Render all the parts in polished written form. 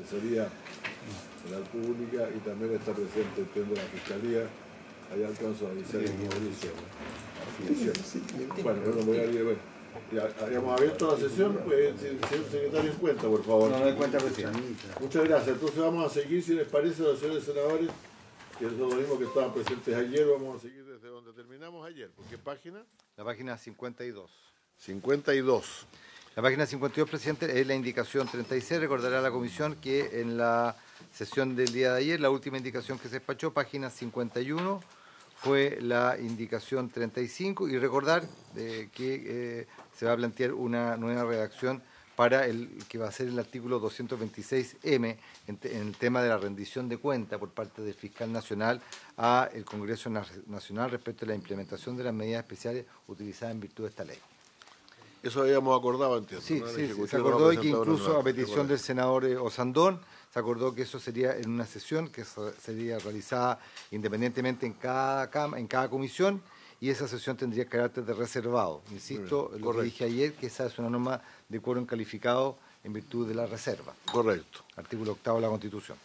Sería de la Pública y también está presente el tema de la Fiscalía. Ahí alcanzo a avisar el Mauricio. Bueno, no voy a ir. Bueno, ya habíamos abierto la sesión, pues, señor secretario, en cuenta, por favor. No, no en cuenta, presidente. Muchas gracias. Entonces vamos a seguir, si les parece, a los señores senadores, que son los mismos que estaban presentes ayer, vamos a seguir desde donde terminamos ayer. ¿Por qué página? La página 52. 52. La página 52, presidente, es la indicación 36. Recordará a la comisión que en la sesión del día de ayer, la última indicación que se despachó, página 51, fue la indicación 35. Y recordar que se va a plantear una nueva redacción para el que va a ser el artículo 226M en el tema de la rendición de cuenta por parte del fiscal nacional a el Congreso Nacional respecto a la implementación de las medidas especiales utilizadas en virtud de esta ley. Eso habíamos acordado, entiendo. Sí, ¿no? sí, se acordó y que incluso a petición del senador Osandón, se acordó que eso sería en una sesión que sería realizada independientemente en cada comisión, y esa sesión tendría carácter de reservado. Insisto, lo que dije ayer, que esa es una norma de quórum calificado en virtud de la reserva. Correcto. Artículo 8 de la Constitución.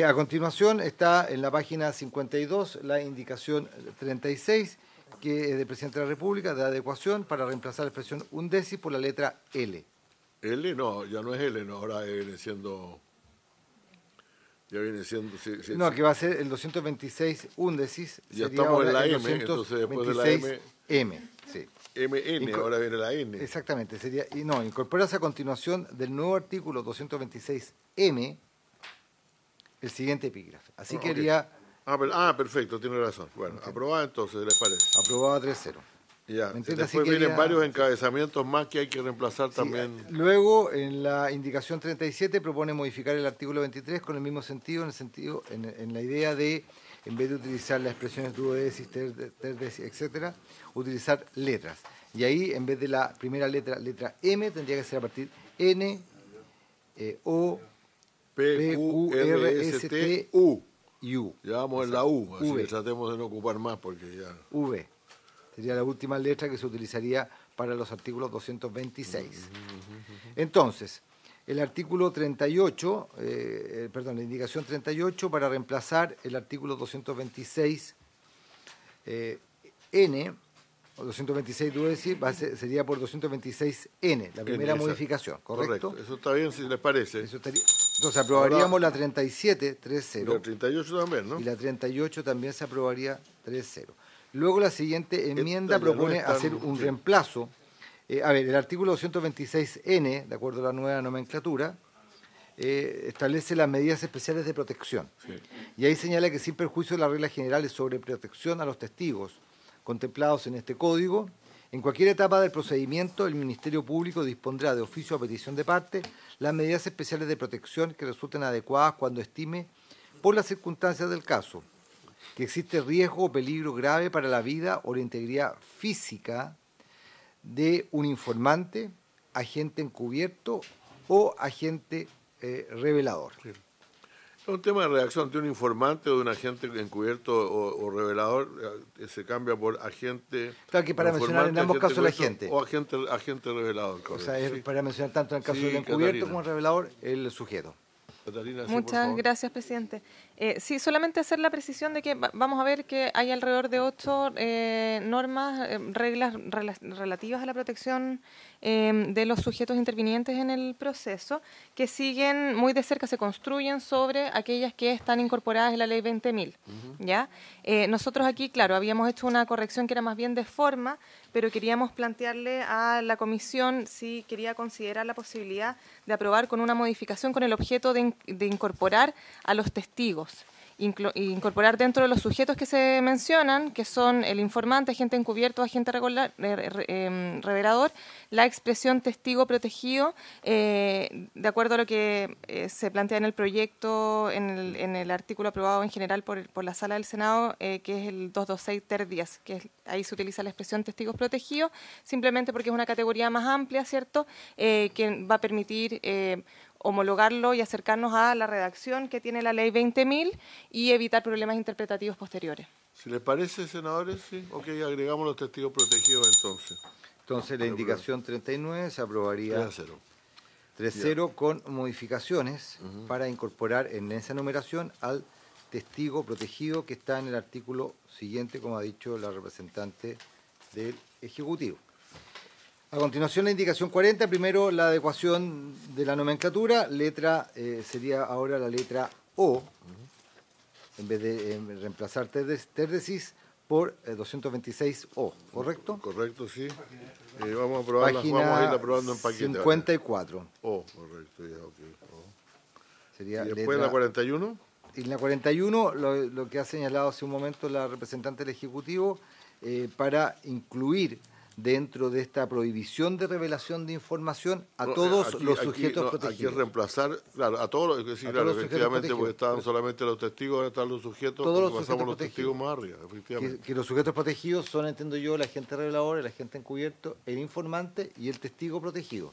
A continuación está en la página 52 la indicación 36, que es del Presidente de la República, de adecuación para reemplazar la expresión undécimo por la letra L. L no, ya no es L, no, ahora viene siendo... Ya viene siendo... No, que va a ser el 226 undécis. Ya estamos en la M, entonces después de la M... M, sí. MN, ahora viene la N. Exactamente, sería... Y no, incorporarse a continuación del nuevo artículo 226M el siguiente epígrafe. Así que haría... perfecto, tiene razón. Bueno, aprobada entonces, ¿les parece? Aprobada 3-0. Ya, después vienen varios encabezamientos más que hay que reemplazar también. Luego, en la indicación 37, propone modificar el artículo 23 con el mismo sentido, en la idea de, en vez de utilizar las expresiones duodécis, terdécis, etcétera, utilizar letras. Y ahí, en vez de la primera letra M, tendría que ser a partir N, O, P, Q, R, S, T, U. Y U. Ya vamos en la U, así que tratemos de no ocupar más porque ya... V. Sería la última letra que se utilizaría para los artículos 226. Entonces, el artículo 38, la indicación 38 para reemplazar el artículo 226 N, o 226 duodécis, sería por 226N, la primera modificación, ¿correcto? Eso está bien, si les parece. Entonces aprobaríamos la 37, 3-0. Y la 38 también, ¿no? Y la 38 también se aprobaría 3-0. Luego la siguiente enmienda propone hacer un reemplazo. El artículo 226N, de acuerdo a la nueva nomenclatura, establece las medidas especiales de protección. Sí. Y ahí señala que sin perjuicio de las reglas generales sobre protección a los testigos contemplados en este código, en cualquier etapa del procedimiento, el Ministerio Público dispondrá de oficio a petición de parte las medidas especiales de protección que resulten adecuadas cuando estime, por las circunstancias del caso, que existe riesgo o peligro grave para la vida o la integridad física de un informante, agente encubierto o agente revelador. Sí. Es un tema de redacción de un informante o de un agente encubierto o revelador, se cambia por agente... Claro, que para mencionar en ambos casos el agente. O agente revelador. Correcto. O sea, es para mencionar tanto en el caso del encubierto como el revelador, el sujeto. Catalina, sí, muchas gracias, presidente. Sí, solamente hacer la precisión de que vamos a ver que hay alrededor de 8 normas, reglas relativas a la protección de los sujetos intervinientes en el proceso, que siguen muy de cerca, se construyen sobre aquellas que están incorporadas en la ley 20.000. ¿Ya? Nosotros aquí, claro, habíamos hecho una corrección que era más bien de forma, pero queríamos plantearle a la comisión si quería considerar la posibilidad de aprobar con una modificación con el objeto de incorporar a los testigos, incorporar dentro de los sujetos que se mencionan, que son el informante, agente encubierto, agente revelador, la expresión testigo protegido, de acuerdo a lo que se plantea en el proyecto, en el artículo aprobado en general por la Sala del Senado, que es el 226 ter 10, que ahí se utiliza la expresión testigos protegidos, simplemente porque es una categoría más amplia, ¿cierto?, que va a permitir homologarlo y acercarnos a la redacción que tiene la ley 20.000 y evitar problemas interpretativos posteriores. Si les parece, senadores, sí. Ok, agregamos los testigos protegidos entonces. Entonces la indicación 39 se aprobaría 3-0. 3.0 con modificaciones para incorporar en esa numeración al testigo protegido que está en el artículo siguiente, como ha dicho la representante del Ejecutivo. A continuación, la indicación 40, primero la adecuación de la nomenclatura, letra sería ahora la letra O, en vez de reemplazar térdesis por 226O, ¿correcto? Correcto, sí. Vamos a aprobarla, vamos a ir aprobando en paquete. 54. O, correcto, ya, ok. Sería ¿Y después la 41? Y en la 41, lo que ha señalado hace un momento la representante del Ejecutivo, para incluir dentro de esta prohibición de revelación de información a todos los sujetos protegidos. Aquí reemplazar, claro, a todos los, sí, claro, efectivamente, porque estaban solamente los testigos, ahora están los sujetos, todos porque pasamos los testigos más arriba, efectivamente. Que los sujetos protegidos son, entiendo yo, el agente revelador, el agente encubierto, el informante y el testigo protegido.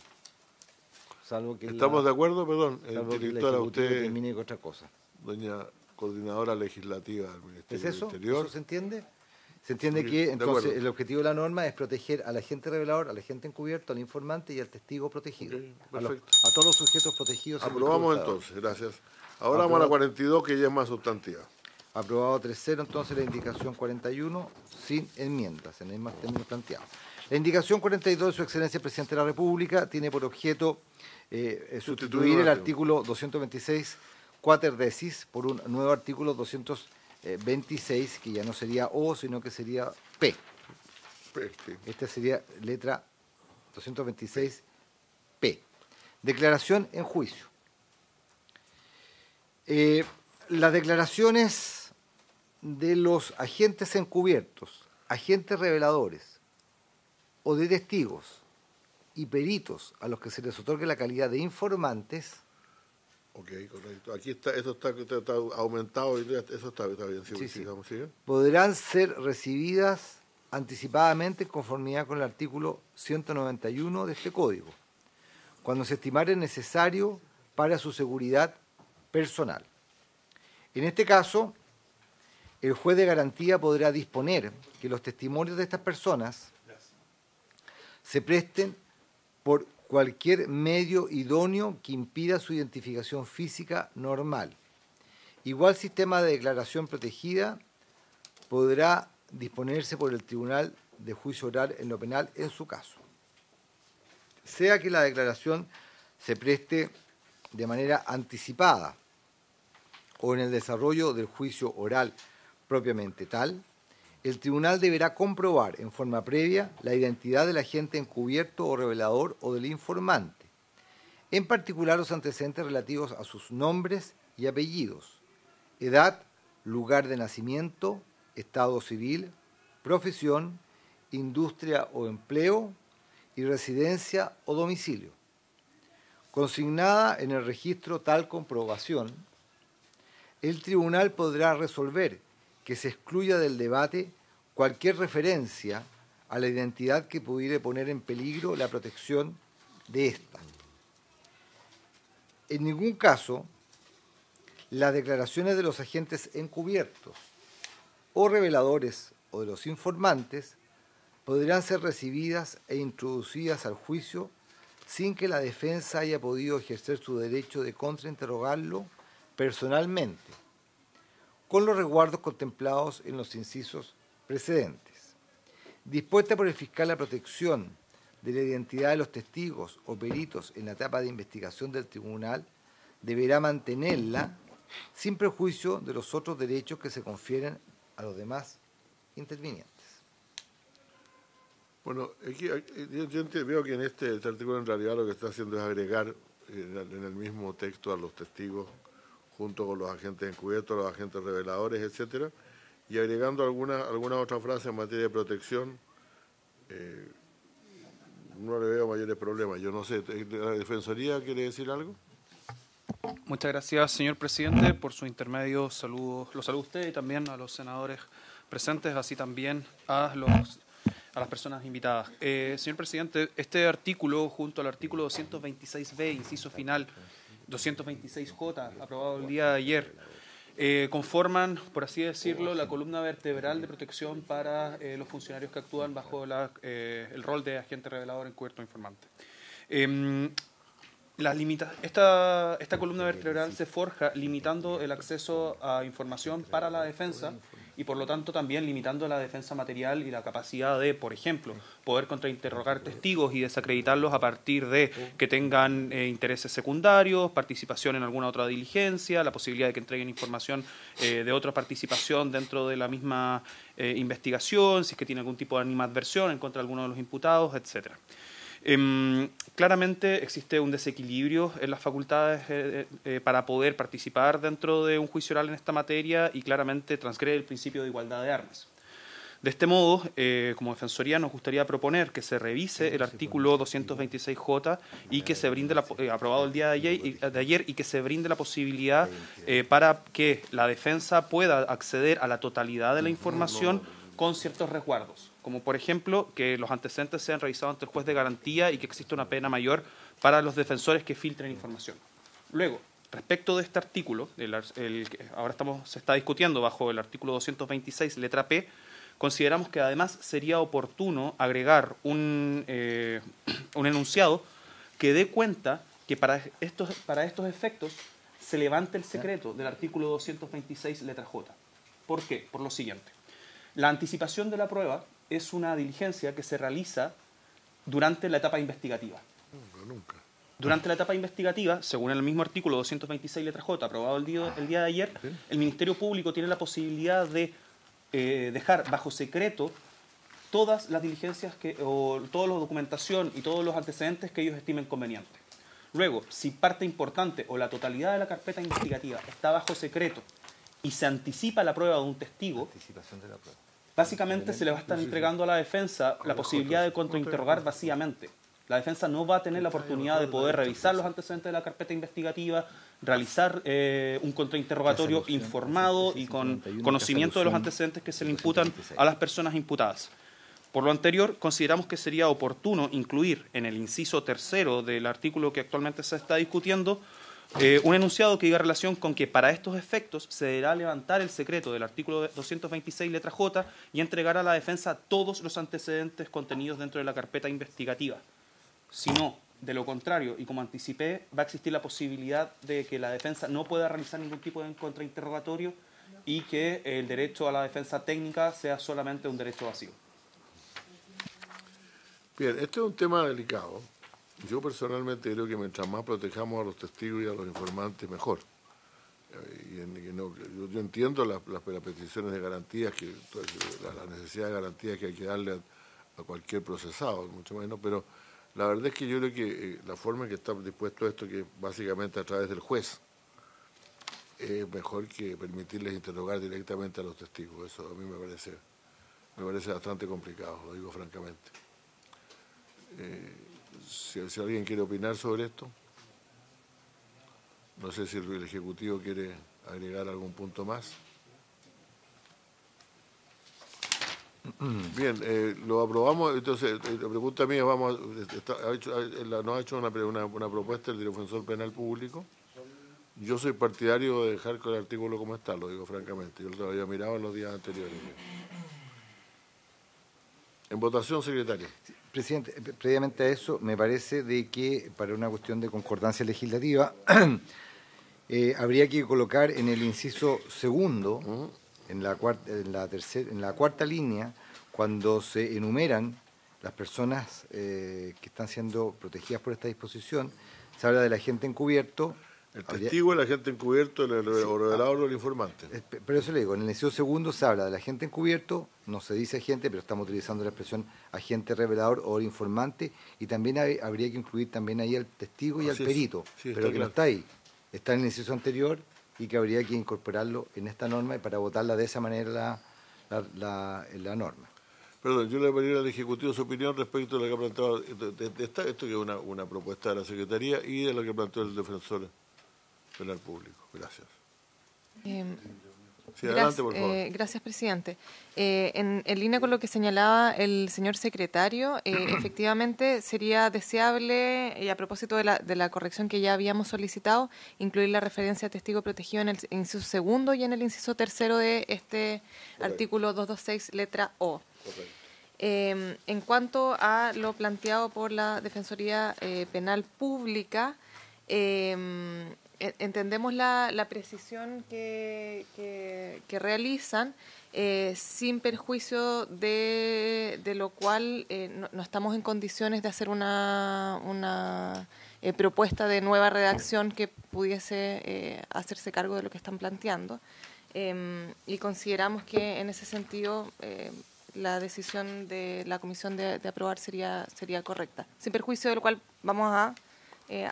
Salvo que ¿Estamos de acuerdo? Perdón, directora, usted termine con otra cosa. Doña Coordinadora Legislativa del Ministerio del Interior. ¿Eso se entiende? Se entiende Sí, que entonces el objetivo de la norma es proteger al agente revelador, al agente encubierto, al informante y al testigo protegido. Okay, perfecto. A todos los sujetos protegidos. Aprobamos entonces, gracias. Ahora vamos a la 42, que ya es más sustantiva. Aprobado 3.0, entonces la indicación 41 sin enmiendas, en el mismo término planteado. La indicación 42 de Su Excelencia el Presidente de la República tiene por objeto sustituir el artículo 226 cuaterdecis por un nuevo artículo 226, que ya no sería O, sino que sería P. Sí. Esta sería letra 226P. Declaración en juicio. Las declaraciones de los agentes encubiertos, agentes reveladores o de testigos y peritos a los que se les otorgue la calidad de informantes. Ok, correcto. Aquí está, eso está aumentado, eso está bien. Sí. Podrán ser recibidas anticipadamente en conformidad con el artículo 191 de este Código, cuando se estimare necesario para su seguridad personal. En este caso, el juez de garantía podrá disponer que los testimonios de estas personas se presten por cualquier medio idóneo que impida su identificación física normal. Igual sistema de declaración protegida podrá disponerse por el Tribunal de Juicio Oral en lo penal en su caso. Sea que la declaración se preste de manera anticipada o en el desarrollo del juicio oral propiamente tal, el tribunal deberá comprobar en forma previa la identidad del agente encubierto o revelador o del informante, en particular los antecedentes relativos a sus nombres y apellidos, edad, lugar de nacimiento, estado civil, profesión, industria o empleo y residencia o domicilio. Consignada en el registro tal comprobación, el tribunal podrá resolver que se excluya del debate cualquier referencia a la identidad que pudiera poner en peligro la protección de ésta. En ningún caso, las declaraciones de los agentes encubiertos o reveladores o de los informantes podrán ser recibidas e introducidas al juicio sin que la defensa haya podido ejercer su derecho de contrainterrogarlo personalmente, con los resguardos contemplados en los incisos precedentes. Dispuesta por el fiscal la protección de la identidad de los testigos o peritos en la etapa de investigación del tribunal, deberá mantenerla sin perjuicio de los otros derechos que se confieren a los demás intervinientes. Bueno, aquí, yo veo que en este artículo en realidad lo que está haciendo es agregar en el mismo texto a los testigos junto con los agentes encubiertos, los agentes reveladores, etcétera, y agregando alguna otra frase en materia de protección. No le veo mayores problemas. Yo no sé, ¿la Defensoría quiere decir algo? Muchas gracias, señor presidente. Por su intermedio, lo saludo a usted y también a los senadores presentes, así también a las personas invitadas. Señor presidente, este artículo, junto al artículo 226b, inciso final, 226j, aprobado el día de ayer, conforman, por así decirlo, la columna vertebral de protección para los funcionarios que actúan bajo el rol de agente revelador, encubierto o informante. Esta columna vertebral se forja limitando el acceso a información para la defensa y por lo tanto también limitando la defensa material y la capacidad de, por ejemplo, poder contrainterrogar testigos y desacreditarlos a partir de que tengan intereses secundarios, participación en alguna otra diligencia, la posibilidad de que entreguen información de otra participación dentro de la misma investigación, si es que tiene algún tipo de animadversión en contra de alguno de los imputados, etcétera. Claramente existe un desequilibrio en las facultades para poder participar dentro de un juicio oral en esta materia y claramente transgrede el principio de igualdad de armas. De este modo, como Defensoría nos gustaría proponer que se revise el artículo 226J y que se brinde, aprobado el día de ayer, y que se brinde la posibilidad para que la defensa pueda acceder a la totalidad de la información con ciertos resguardos, como por ejemplo que los antecedentes sean revisados ante el juez de garantía y que exista una pena mayor para los defensores que filtren información. Luego, respecto de este artículo, que ahora se está discutiendo bajo el artículo 226, letra P, consideramos que además sería oportuno agregar un enunciado que dé cuenta que para estos efectos se levante el secreto del artículo 226, letra J. ¿Por qué? Por lo siguiente. La anticipación de la prueba es una diligencia que se realiza durante la etapa investigativa. Nunca. Durante la etapa investigativa, según el mismo artículo 226, letra J, aprobado el día de ayer, el Ministerio Público tiene la posibilidad de dejar bajo secreto todas las diligencias o toda la documentación y todos los antecedentes que ellos estimen convenientes. Luego, si parte importante o la totalidad de la carpeta investigativa está bajo secreto y se anticipa la prueba de un testigo, básicamente se le va a estar entregando a la defensa la posibilidad de contrainterrogar vacíamente. La defensa no va a tener la oportunidad de poder revisar los antecedentes de la carpeta investigativa, realizar un contrainterrogatorio informado y con conocimiento de los antecedentes que se le imputan a las personas imputadas. Por lo anterior, consideramos que sería oportuno incluir en el inciso tercero del artículo que actualmente se está discutiendo un enunciado que diga relación con que para estos efectos se deberá levantar el secreto del artículo 226, letra J, y entregar a la defensa todos los antecedentes contenidos dentro de la carpeta investigativa. Si no, de lo contrario, y como anticipé, va a existir la posibilidad de que la defensa no pueda realizar ningún tipo de contrainterrogatorio y que el derecho a la defensa técnica sea solamente un derecho vacío. Bien, este es un tema delicado. Yo personalmente creo que mientras más protejamos a los testigos y a los informantes, mejor. Yo entiendo las peticiones de garantías, la necesidad de garantías que hay que darle a cualquier procesado, mucho menos, pero la verdad es que yo creo que la forma en que está dispuesto esto, que básicamente a través del juez, es mejor que permitirles interrogar directamente a los testigos. Eso a mí me parece bastante complicado, lo digo francamente. Si alguien quiere opinar sobre esto, no sé si el Ejecutivo quiere agregar algún punto más. Bien, lo aprobamos. Entonces, la pregunta mía, nos ha hecho una propuesta el Defensor Penal Público. Yo soy partidario de dejar con el artículo como está, lo digo francamente. Yo lo había mirado en los días anteriores. En votación, secretario. Presidente, previamente a eso, me parece de que para una cuestión de concordancia legislativa habría que colocar en el inciso segundo, en la cuarta línea, cuando se enumeran las personas que están siendo protegidas por esta disposición, se habla del agente encubierto. El testigo, el agente encubierto, el revelador o el informante. Pero eso le digo, en el inciso segundo se habla del agente encubierto, no se dice agente, pero estamos utilizando la expresión agente revelador o informante, y también habría que incluir también ahí al testigo y al perito, sí, pero que claro. no está ahí, está en el inciso anterior y que habría que incorporarlo en esta norma y para votarla de esa manera la norma. Perdón, yo le pediría al Ejecutivo su opinión respecto de lo que ha planteado esto que es una propuesta de la Secretaría y de lo que planteó el Defensor Penal Público. Gracias. Sí, adelante, por favor. Gracias, presidente. En línea con lo que señalaba el señor secretario, efectivamente sería deseable, y a propósito de la corrección que ya habíamos solicitado, incluir la referencia a testigo protegido en el inciso segundo y en el inciso tercero de este artículo 226, letra O. En cuanto a lo planteado por la Defensoría Penal Pública, Entendemos la precisión que realizan, sin perjuicio de lo cual no estamos en condiciones de hacer una propuesta de nueva redacción que pudiese hacerse cargo de lo que están planteando. Y consideramos que en ese sentido la decisión de la comisión de aprobar sería correcta, sin perjuicio de lo cual vamos a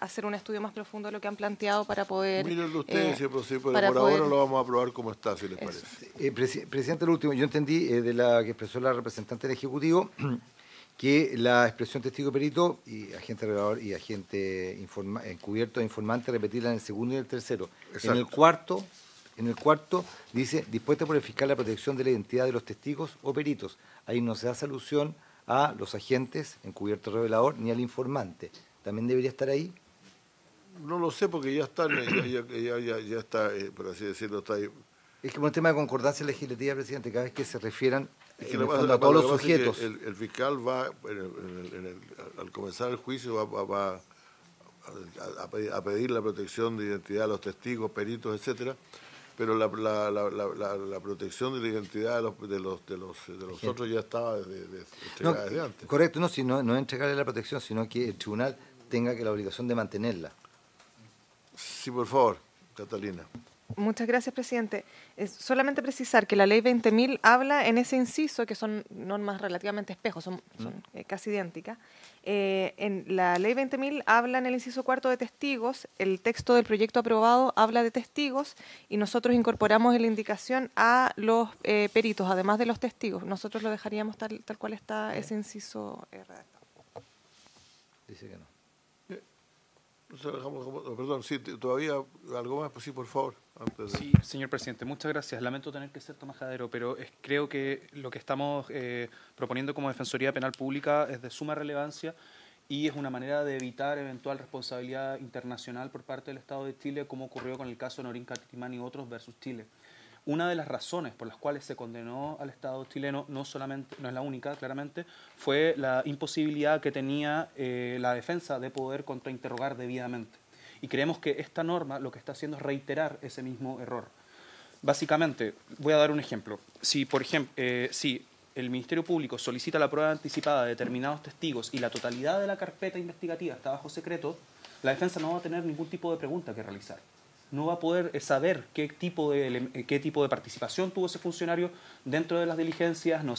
hacer un estudio más profundo de lo que han planteado para poder... Mírenlo ustedes, por ahora lo vamos a aprobar como está, si les parece. Presidente, lo último, yo entendí de la que expresó la representante del Ejecutivo que la expresión testigo perito y agente revelador y agente encubierto e informante repetirla en el segundo y el tercero. Exacto. En el cuarto dice, dispuesta por el fiscal la protección de la identidad de los testigos o peritos. Ahí no se hace alusión a los agentes encubierto revelador ni al informante. ¿También debería estar ahí? No lo sé, porque ya está, ya está, por así decirlo, está ahí. Es que por un tema de concordancia legislativa, presidente, cada vez que se refieran a todos los sujetos. El fiscal va, al comenzar el juicio, va a pedir la protección de identidad de los testigos, peritos, etcétera, pero la protección de la identidad de los otros ya estaba entregada desde antes. Correcto, no es entregarle la protección, sino que el tribunal tenga la obligación de mantenerla. Sí, por favor, Catalina. Muchas gracias, presidente. Solamente precisar que la ley 20.000 habla en ese inciso, que son normas relativamente espejos, son casi idénticas. En la ley 20.000 habla en el inciso cuarto de testigos, el texto del proyecto aprobado habla de testigos y nosotros incorporamos en la indicación a los peritos, además de los testigos. Nosotros lo dejaríamos tal cual está ese inciso redactado. Dice que no. Perdón, sí, todavía algo más, pues sí, por favor. Sí, señor presidente, muchas gracias. Lamento tener que ser Tomás Jadero, pero creo que lo que estamos proponiendo como Defensoría Penal Pública es de suma relevancia y es una manera de evitar eventual responsabilidad internacional por parte del Estado de Chile, como ocurrió con el caso Norín Catimán y otros versus Chile. Una de las razones por las cuales se condenó al Estado chileno, no es la única, claramente, fue la imposibilidad que tenía la defensa de poder contrainterrogar debidamente. Y creemos que esta norma lo que está haciendo es reiterar ese mismo error. Básicamente, voy a dar un ejemplo. Si, por ejemplo, si el Ministerio Público solicita la prueba anticipada de determinados testigos y la totalidad de la carpeta investigativa está bajo secreto, la defensa no va a tener ningún tipo de pregunta que realizar. No va a poder saber qué tipo de participación tuvo ese funcionario dentro de las diligencias, no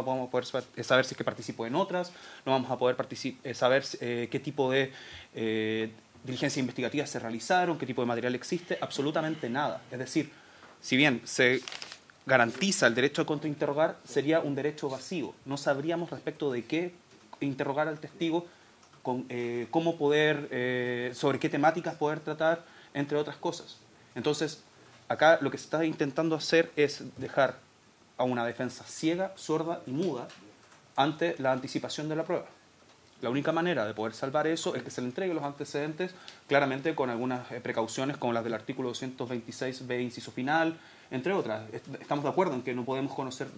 vamos a poder saber si es que participó en otras, no vamos a poder saber qué tipo de diligencias investigativas se realizaron, qué tipo de material existe, absolutamente nada. Es decir, si bien se garantiza el derecho a contrainterrogar, sería un derecho vacío. No sabríamos respecto de qué interrogar al testigo, cómo poder, sobre qué temáticas poder tratar, entre otras cosas. Entonces, acá lo que se está intentando hacer es dejar a una defensa ciega, sorda y muda ante la anticipación de la prueba. La única manera de poder salvar eso es que se le entregue los antecedentes, claramente con algunas precauciones como las del artículo 226b, inciso final, entre otras. Estamos de acuerdo en que no podemos conocer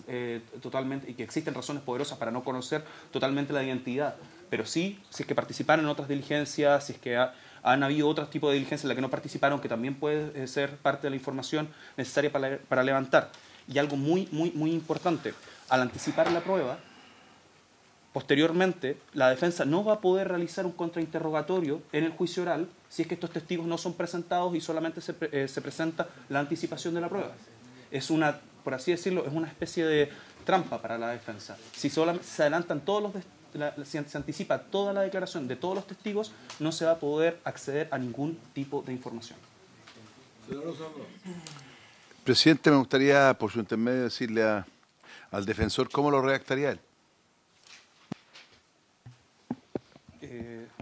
totalmente y que existen razones poderosas para no conocer totalmente la identidad, pero sí, si es que participaron en otras diligencias, si es que han habido otros tipos de diligencias en las que no participaron, que también puede ser parte de la información necesaria para levantar. Y algo muy, muy, muy importante, al anticipar la prueba, posteriormente la defensa no va a poder realizar un contrainterrogatorio en el juicio oral si es que estos testigos no son presentados y solamente se presenta la anticipación de la prueba. Es una, por así decirlo, es una especie de trampa para la defensa. Si solamente se adelantan si se anticipa toda la declaración de todos los testigos, no se va a poder acceder a ningún tipo de información. Presidente, me gustaría, por su intermedio, decirle al defensor cómo lo redactaría él.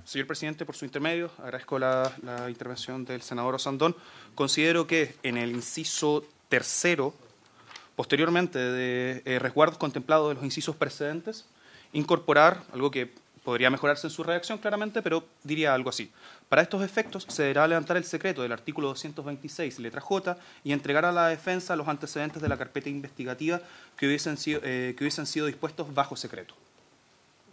Señor presidente, por su intermedio, agradezco la intervención del senador Osandón. Considero que en el inciso tercero, posteriormente de resguardos contemplados de los incisos precedentes, incorporar algo que podría mejorarse en su redacción claramente, pero diría algo así. Para estos efectos se deberá levantar el secreto del artículo 226, letra J, y entregar a la defensa los antecedentes de la carpeta investigativa que hubiesen sido dispuestos bajo secreto.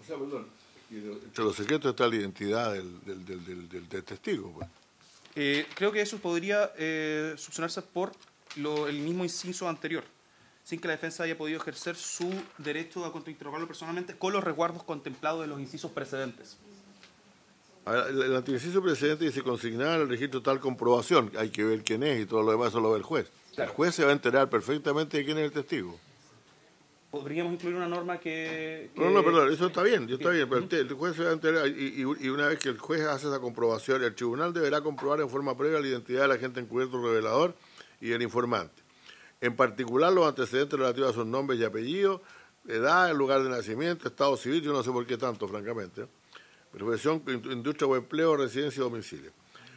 O sea, perdón, Y entre los secretos está la identidad del testigo, pues. Creo que eso podría subsanarse por el mismo inciso anterior, sin que la defensa haya podido ejercer su derecho a contrainterrogarlo personalmente con los resguardos contemplados en los incisos precedentes. El antiinciso precedente dice consignar en el registro tal comprobación, hay que ver quién es y todo lo demás, eso lo ve el juez. Claro. El juez se va a enterar perfectamente de quién es el testigo. Podríamos incluir una norma que... No, perdón, eso está bien, pero el juez se va a enterar y una vez que el juez hace esa comprobación, el tribunal deberá comprobar en forma previa la identidad del agente encubierto revelador y del informante. En particular, los antecedentes relativos a sus nombres y apellidos, edad, el lugar de nacimiento, estado civil, yo no sé por qué tanto, francamente. Profesión, industria o empleo, residencia y domicilio.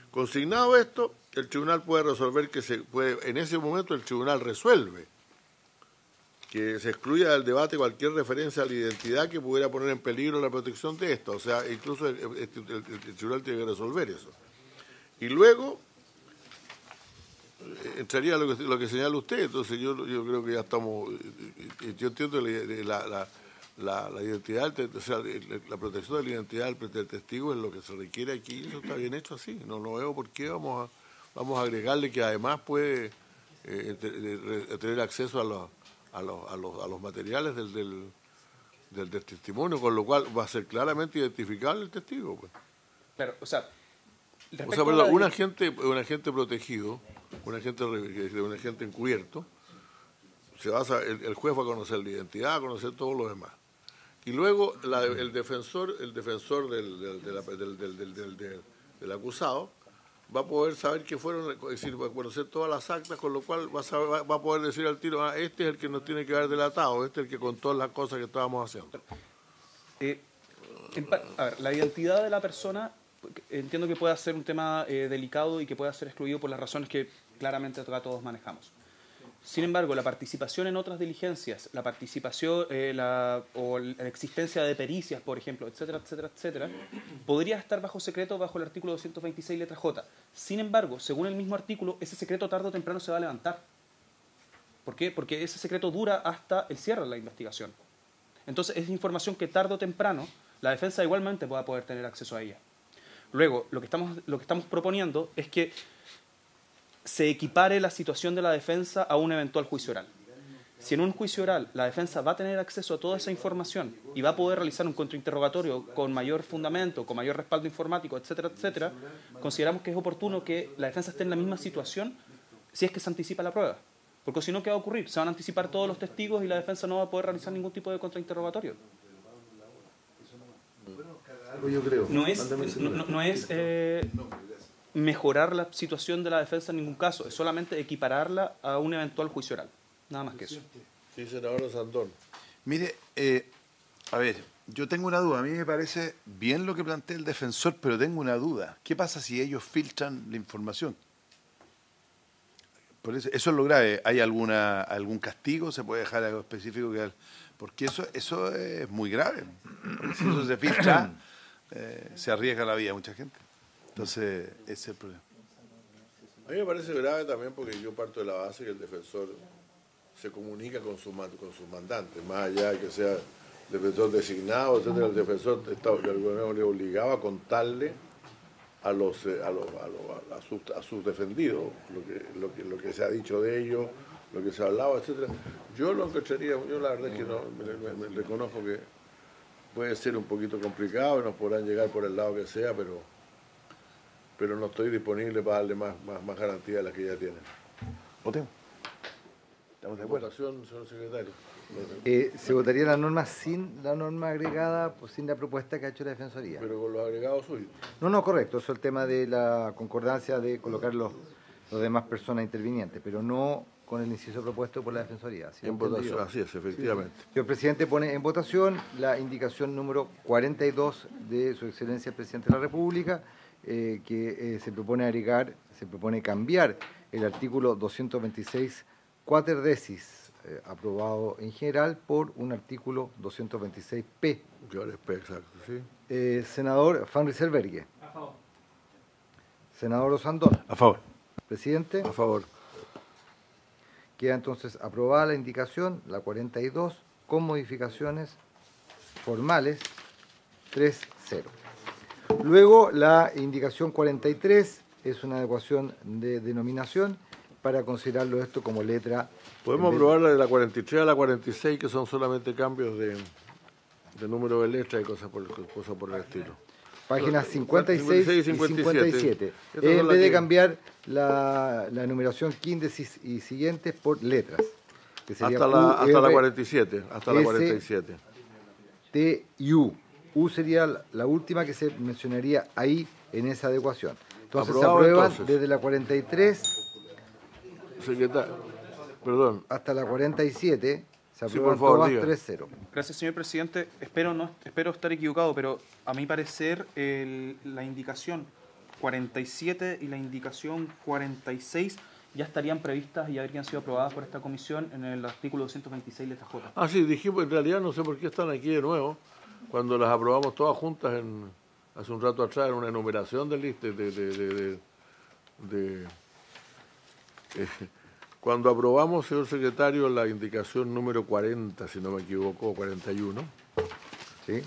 Consignado esto, el tribunal puede resolver en ese momento el tribunal resuelve que se excluya del debate cualquier referencia a la identidad que pudiera poner en peligro la protección de esta. O sea, incluso el tribunal tiene que resolver eso. Y luego entraría lo que señala usted. Entonces yo creo que ya estamos... Yo entiendo la identidad, o sea, la protección de la identidad del testigo es lo que se requiere aquí. Eso está bien hecho así. No veo por qué vamos a agregarle que además puede tener acceso a los materiales del testimonio, con lo cual va a ser claramente identificable el testigo, pues. Claro, o sea, perdón, un agente protegido, un agente encubierto, el juez va a conocer la identidad, va a conocer todo lo demás. Y luego el defensor del acusado va a poder saber que fueron, es decir, va a conocer todas las actas, con lo cual va a poder decir al tiro, este es el que nos tiene que haber delatado, este es el que contó las cosas que estábamos haciendo. A ver, la identidad de la persona, entiendo que pueda ser un tema delicado y que pueda ser excluido por las razones que claramente acá todos manejamos. Sin embargo, la participación en otras diligencias, la participación o la existencia de pericias, por ejemplo, etcétera, etcétera, etcétera, podría estar bajo secreto bajo el artículo 226, letra J. Sin embargo, según el mismo artículo, ese secreto tarde o temprano se va a levantar. ¿Por qué? Porque ese secreto dura hasta el cierre de la investigación. Entonces, es información que tarde o temprano la defensa igualmente va a poder tener acceso a ella. Luego, lo que estamos proponiendo es que se equipare la situación de la defensa a un eventual juicio oral. Si en un juicio oral la defensa va a tener acceso a toda esa información y va a poder realizar un contrainterrogatorio con mayor fundamento, con mayor respaldo informático, etcétera, etcétera, consideramos que es oportuno que la defensa esté en la misma situación si es que se anticipa la prueba. Porque si no, ¿qué va a ocurrir? Se van a anticipar todos los testigos y la defensa no va a poder realizar ningún tipo de contrainterrogatorio. Yo creo. No es mejorar la situación de la defensa en ningún caso, es solamente equipararla a un eventual juicio oral. Nada más que eso. Sí, senador Sandón. Mire, a ver, yo tengo una duda. A mí me parece bien lo que plantea el defensor, pero tengo una duda. ¿Qué pasa si ellos filtran la información? Por eso es lo grave. ¿Hay algún castigo? ¿Se puede dejar algo específico? Porque eso es muy grave. Porque si eso se filtra, se arriesga la vida de mucha gente. Entonces, ese es el problema. A mí me parece grave también porque yo parto de la base que el defensor se comunica con sus mandantes, más allá de que sea defensor designado, etcétera. El defensor de alguna manera le obligaba a contarle a sus defendidos lo que se ha dicho de ellos, lo que se ha hablado, etcétera. Yo lo encontraría, yo la verdad es que no me reconozco que puede ser un poquito complicado y nos podrán llegar por el lado que sea, pero no estoy disponible para darle más garantía de las que ya tienen. ¿Votemos? ¿Estamos de acuerdo? Votación, señor secretario. Se votaría la norma sin la norma agregada, pues sin la propuesta que ha hecho la Defensoría. Pero con los agregados suyos. No, correcto. Eso es el tema de la concordancia de colocar los demás personas intervinientes, pero no con el inciso propuesto por la Defensoría. En votación, así es, efectivamente. Sí. Señor presidente, pone en votación la indicación número 42 de Su Excelencia el Presidente de la República, que se propone cambiar el artículo 226 cuaterdecis, aprobado en general, por un artículo 226p. Exacto, sí. Senador Van Rysselberghe. A favor. Senador Osandón. A favor. Presidente. A favor. Queda entonces aprobada la indicación, la 42, con modificaciones formales 230. Luego, la indicación 43 es una adecuación de denominación para considerarlo esto como letra. Podemos aprobar la de la 43 a la 46, que son solamente cambios de número de letras y cosas por el estilo. Páginas 56 y 57. En vez de cambiar la numeración 15 y siguientes por letras. Que sería hasta la 47. Hasta la 47. T y U. U sería la última que se mencionaría ahí en esa adecuación. Entonces se aprueban desde la 43 perdón. hasta la 47. Se aprueban todas 3-0. Gracias, señor presidente. Espero estar equivocado, pero a mi parecer la indicación 47 y la indicación 46 ya estarían previstas y habrían sido aprobadas por esta comisión en el artículo 226 letra J. Ah, sí, dijimos, en realidad no sé por qué están aquí de nuevo, cuando las aprobamos todas juntas hace un rato atrás, en una enumeración de listas cuando aprobamos, señor secretario, la indicación número 40, si no me equivoco, 41. ¿Sí?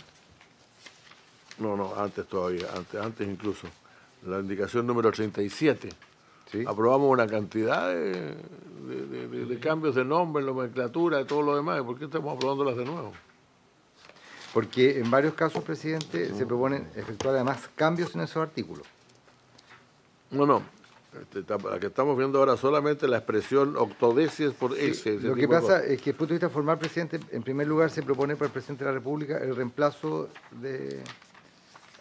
No, antes todavía, antes incluso. La indicación número 37. ¿Sí? Aprobamos una cantidad de cambios de nombre, nomenclatura, de todo lo demás. ¿Por qué estamos aprobándolas de nuevo? Porque en varios casos, presidente, se proponen efectuar además cambios en esos artículos. No. La que estamos viendo ahora solamente la expresión octodecies por S. Lo que pasa es que desde el punto de vista formal, presidente, en primer lugar se propone para el presidente de la República el reemplazo de...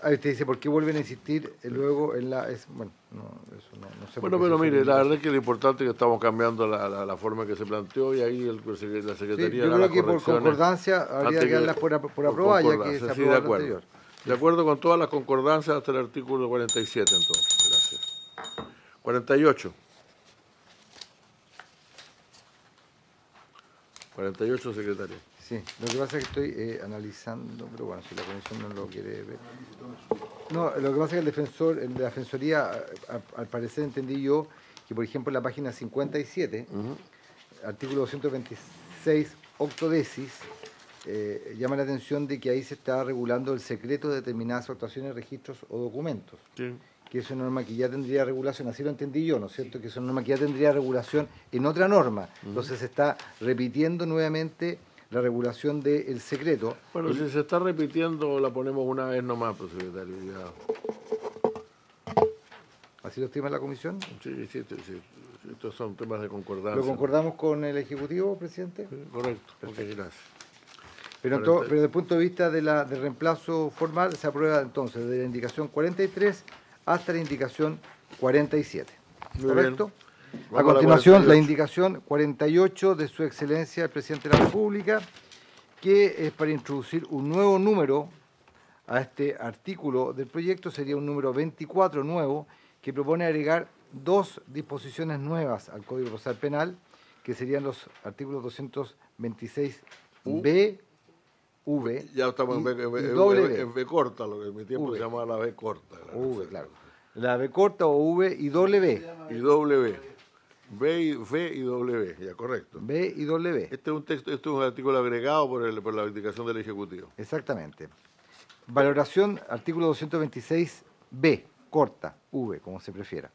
usted dice, ¿por qué vuelven a insistir luego en la...? Bueno, eso no sé. Bueno, pero mire, la verdad es que lo importante es que estamos cambiando la forma que se planteó y ahí la Secretaría... Sí, yo creo que por concordancia habría que darlas por aprobar, ya que se aprobó de acuerdo. Anterior. De acuerdo con todas las concordancias hasta el artículo 47, entonces. Gracias. 48. 48, secretario. Sí, lo que pasa es que estoy analizando, pero bueno, si la comisión no lo quiere ver. No, lo que pasa es que el de la Defensoría, al parecer entendí yo, que por ejemplo en la página 57, artículo 226, octodecis, llama la atención de que ahí se está regulando el secreto de determinadas actuaciones, registros o documentos. Sí. Que es una norma que ya tendría regulación, así lo entendí yo, ¿no es cierto? Que es una norma que ya tendría regulación en otra norma. Entonces se está repitiendo nuevamente la regulación del secreto. Bueno, si se está repitiendo, la ponemos una vez nomás, pues, secretario. Ya. ¿Así lo estima la comisión? Sí. Estos son temas de concordancia. ¿Lo concordamos con el Ejecutivo, presidente? Sí, correcto. Okay, gracias. Pero desde el punto de vista del reemplazo formal, se aprueba entonces desde la indicación 43 hasta la indicación 47. Muy ¿Correcto? Bien. A continuación, la indicación 48 de Su Excelencia el Presidente de la República, que es para introducir un nuevo número a este artículo del proyecto, sería un número 24 nuevo, que propone agregar 2 disposiciones nuevas al Código Procesal Penal, que serían los artículos 226B, V. Ya estamos en B corta, lo que en mi tiempo se llamaba la B corta. V, claro. La B corta o V y W. Y W. V y W, ya correcto. B y W. Este es un texto, este es un artículo agregado por la indicación del Ejecutivo. Exactamente. Valoración, artículo 226B, corta, V, como se prefiera.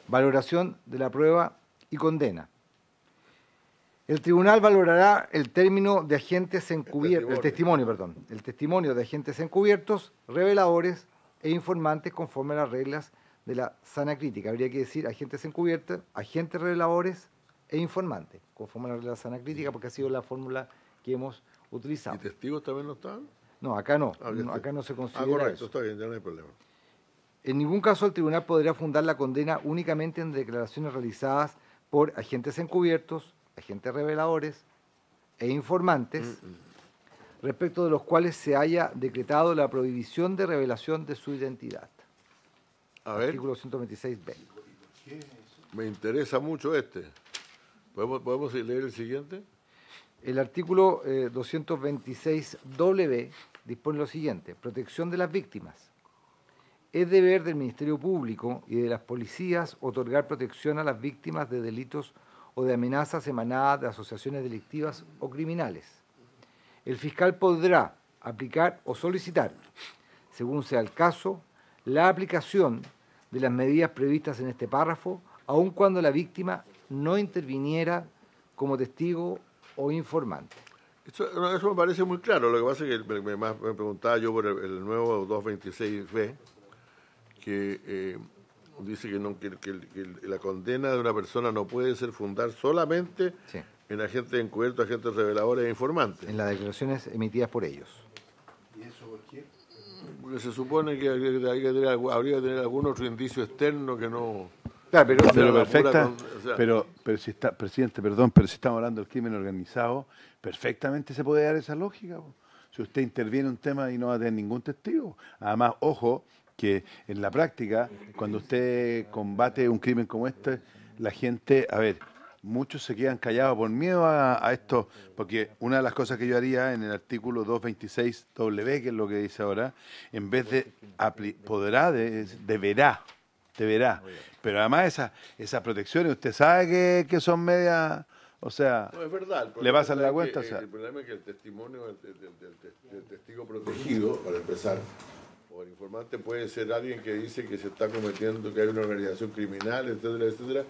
Valoración de la prueba y condena. El tribunal valorará el término de agentes encubiertos, el testimonio de agentes encubiertos, reveladores e informantes conforme a las reglas de la sana crítica. Habría que decir agentes encubiertos, agentes reveladores e informantes, conforme a la regla de la sana crítica, porque ha sido la fórmula que hemos utilizado. ¿Y testigos también no están? No, acá no. Acá no se considera correcto, eso. está bien, ya no hay problema. En ningún caso el tribunal podrá fundar la condena únicamente en declaraciones realizadas por agentes encubiertos, agentes reveladores e informantes, respecto de los cuales se haya decretado la prohibición de revelación de su identidad. A ver. Artículo 126b. Me interesa mucho este. ¿Podemos leer el siguiente? El artículo 226w dispone lo siguiente: protección de las víctimas. Es deber del Ministerio Público y de las policías otorgar protección a las víctimas de delitos o de amenazas emanadas de asociaciones delictivas o criminales. El fiscal podrá aplicar o solicitar según sea el caso, la aplicación de las medidas previstas en este párrafo, aun cuando la víctima no interviniera como testigo o informante. Eso me parece muy claro. Lo que pasa es que me preguntaba yo por el nuevo 226B, que dice que la condena de una persona no puede ser fundada solamente en agentes encubiertos, agentes reveladores e informantes. En las declaraciones emitidas por ellos. ¿Y eso por qué? Porque se supone que habría que tener algún otro indicio externo que no... Claro, pero perfecta, pero si está, presidente, perdón, pero si estamos hablando del crimen organizado, perfectamente se puede dar esa lógica. Si usted interviene en un tema y no va a tener ningún testigo. Además, ojo, que en la práctica, cuando usted combate un crimen como este, la gente, muchos se quedan callados por miedo a esto, porque una de las cosas que yo haría en el artículo 226W, que es lo que dice ahora, en vez de deberá. Pero además esas protecciones, usted sabe que son medias, o sea, no, es verdad, le pasan la cuenta. El problema es que el testimonio del testigo protegido, para empezar, o el informante puede ser alguien que dice que se está cometiendo, que hay una organización criminal, etcétera, etcétera,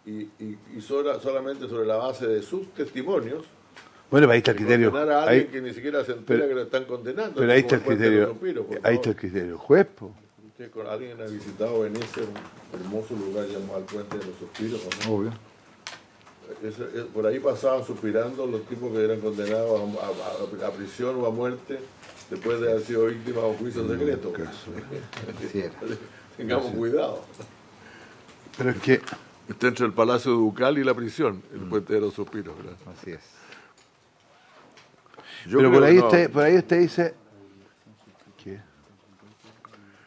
y solamente sobre la base de sus testimonios. Bueno, ahí está el criterio. Condenar a alguien que ni siquiera se entera que lo están condenando. Pero ahí está el criterio. Ahí está el criterio. Juez, ¿Alguien ha visitado Venecia, un hermoso lugar llamado el Puente de los Suspiros? ¿No? Obvio. Por ahí pasaban suspirando los tipos que eran condenados a prisión o a muerte después de haber sido víctimas de un juicio secreto. Tengamos cuidado. Pero es que... Está entre el Palacio Ducal y la prisión, el Puente de los Suspiros. ¿Verdad? Así es. Pero por ahí usted dice... ¿Qué?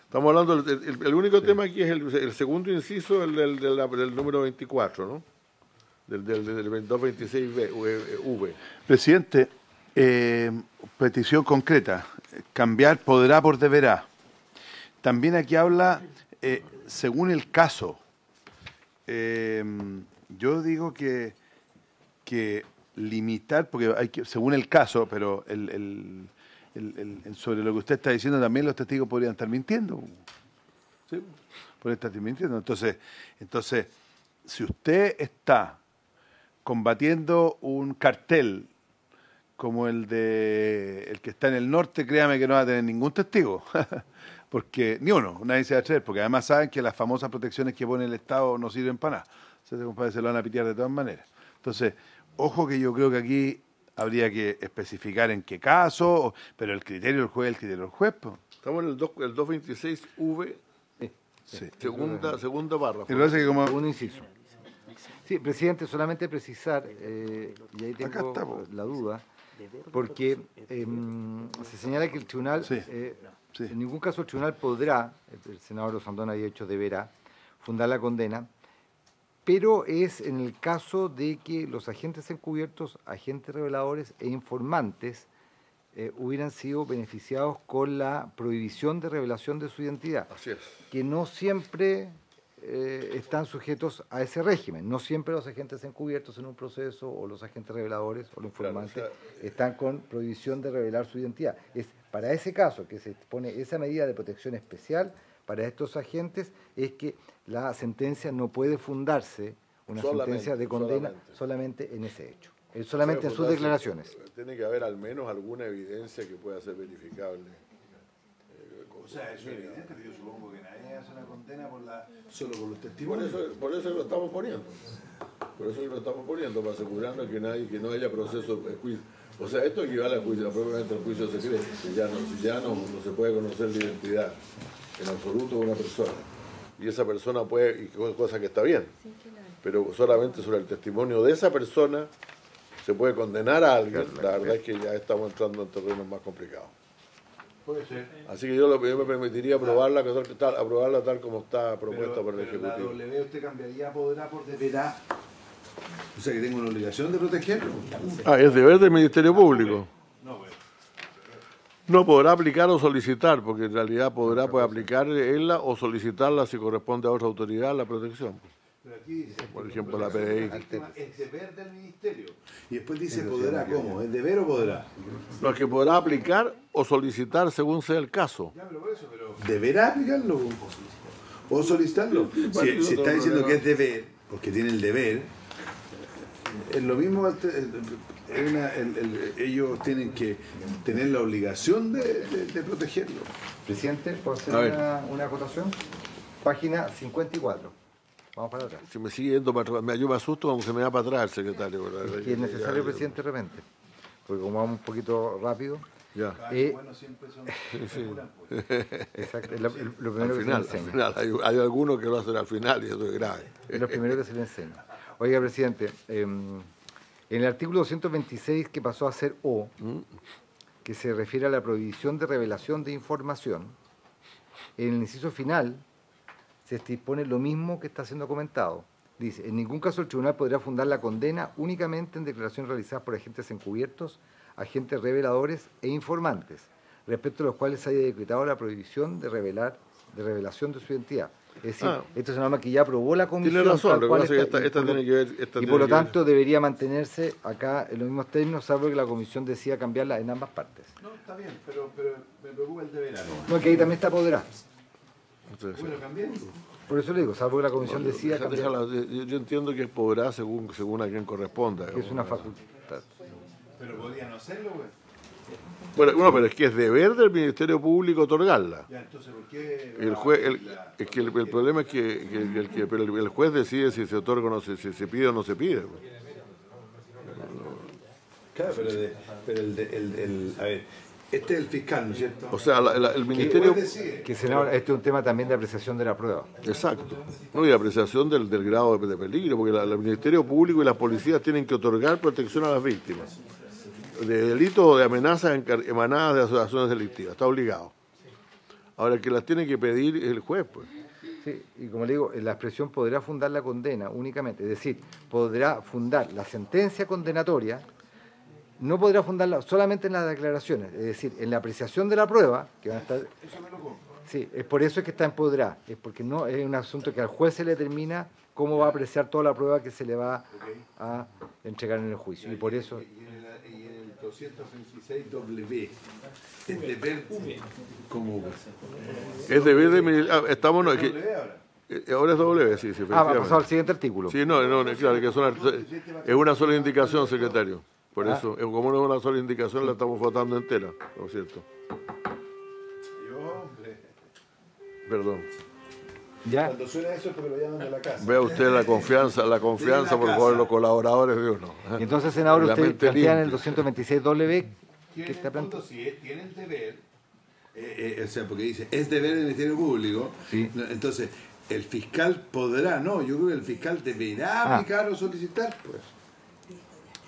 Estamos hablando, el único tema aquí es el segundo inciso, del número 24, ¿no? Del 226V. Presidente, petición concreta, cambiar podrá por deberá. También aquí habla, según el caso. Yo digo que limitar, porque hay que, según el caso, pero sobre lo que usted está diciendo también los testigos podrían estar mintiendo. ¿Sí? Podrían estar mintiendo. Entonces, si usted está combatiendo un cartel como el que está en el norte, créame que no va a tener ningún testigo. Porque ni uno, nadie se va a atrever, porque además saben que las famosas protecciones que pone el Estado no sirven para nada. Se lo van a pitear de todas maneras. Entonces, ojo que yo creo que aquí habría que especificar en qué caso, pero el criterio del juez es el criterio del juez. Estamos en el 226V, sí. segunda barra. Un inciso. Sí, presidente, solamente precisar, y ahí tengo la duda, porque se señala que el tribunal, en ningún caso el tribunal podrá, el senador Osandón había dicho deberá, fundar la condena, pero es en el caso de que los agentes encubiertos, agentes reveladores e informantes hubieran sido beneficiados con la prohibición de revelación de su identidad. Así es. Que no siempre están sujetos a ese régimen. No siempre los agentes encubiertos en un proceso o los agentes reveladores o los informantes están con prohibición de revelar su identidad. Es para ese caso que se pone esa medida de protección especial para estos agentes, es que la sentencia no puede fundarse, sentencia de condena solamente en ese hecho, solamente en sus declaraciones. Tiene que haber al menos alguna evidencia que pueda ser verificable. O sea, eso es evidente, pero yo supongo que nadie hace una condena solo por los testimonios. Por eso lo estamos poniendo. Por eso lo estamos poniendo, para asegurarnos que no haya proceso de juicio. O sea, esto equivale al juicio, propiamente al juicio secreto. Si ya no se puede conocer la identidad en absoluto de una persona. Y esa persona puede, y cosa que está bien, pero solamente sobre el testimonio de esa persona se puede condenar a alguien. La verdad es que ya estamos entrando en terrenos más complicados. Puede ser. Así que yo me permitiría aprobarla tal como está propuesta por el Ejecutivo. La W usted cambiaría podrá por deberá. O sea que tengo una obligación de protegerlo. Es deber del Ministerio Público. No podrá aplicar o solicitar, porque en realidad puede aplicar ella o solicitarla si corresponde a otra autoridad la protección. Pero aquí dice, por ejemplo, la PDI. es deber del ministerio. Y después dice podrá, ¿cómo? ¿Es deber o podrá? No, es que podrá aplicar o solicitar según sea el caso. Ya, pero por eso, ¿deberá aplicarlo o solicitarlo? Si está diciendo que es deber, porque tiene el deber, es lo mismo, ellos tienen que tener la obligación de protegerlo. Presidente, ¿puedo hacer una acotación? Página 54. Vamos para atrás. Si me sigue yendo para atrás, yo me asusto como se me va para atrás el secretario. Es que es necesario, presidente, de repente. Porque como vamos un poquito rápido. Ya. Bueno, siempre son... Exacto, lo primero que se le enseña. Al final, hay algunos que lo hacen al final y eso es grave. Es lo primero que se le enseña. Oiga, presidente, en el artículo 226 que pasó a ser O, que se refiere a la prohibición de revelación de información, en el inciso final se dispone lo mismo que está siendo comentado. Dice, en ningún caso el tribunal podrá fundar la condena únicamente en declaraciones realizadas por agentes encubiertos, agentes reveladores e informantes, respecto a los cuales se haya decretado la prohibición de revelación de su identidad. Es decir, esto es una norma que ya aprobó la comisión. Tiene razón, lo que pasa es que esta tiene que ver... y por lo tanto debería mantenerse acá en los mismos términos, salvo que la comisión decida cambiarla en ambas partes. No, está bien, pero me preocupa el deber. No, que ahí también está podrá. Bueno, cambiemos. Por eso le digo, salvo que la comisión decida cambiarla. Yo entiendo que es podrá según a quien corresponda. Que es una facultad. Pero podría no hacerlo, güey. Bueno, pero es que es deber del Ministerio Público otorgarla. Ya, entonces, ¿por qué? Es que el problema es que el juez decide si se otorga o no, si se pide o no se pide. Claro, pero a ver, este es el fiscal, ¿no es cierto? O sea, el Ministerio... Que senador, este es un tema también de apreciación de la prueba. Exacto. No, y apreciación del grado de peligro, porque el Ministerio Público y las policías tienen que otorgar protección a las víctimas de delitos o de amenazas emanadas de asociaciones delictivas. Está obligado. Ahora, el que las tiene que pedir es el juez, pues. Sí, y como le digo, la expresión podrá fundar la condena únicamente, es decir, podrá fundar la sentencia condenatoria, no podrá fundarla solamente en las declaraciones, es decir, en la apreciación de la prueba, que van a estar... Sí, es por eso es que está en podrá, es porque no es un asunto que al juez se le determina cómo va a apreciar toda la prueba que se le va a entregar en el juicio, y por eso... Y en el 226W, es deber como... Es deber de... Estamos... No, ahora es W, sí, efectivamente. Pasado al siguiente artículo. Sí, no, claro, que es una sola indicación, secretario. Por eso, como no es una sola indicación, la estamos votando entera, ¿no es cierto? Perdón. ¿Ya? Cuando suena eso es porque lo llaman de la casa. Vea usted la confianza, por favor, los colaboradores de uno. Y entonces, senador, usted plantea en el 226W que está planteando. Si tiene el deber, o sea, porque dice, es deber del Ministerio Público, sí. Entonces, el fiscal podrá, no, yo creo que el fiscal deberá aplicar o solicitar, pues.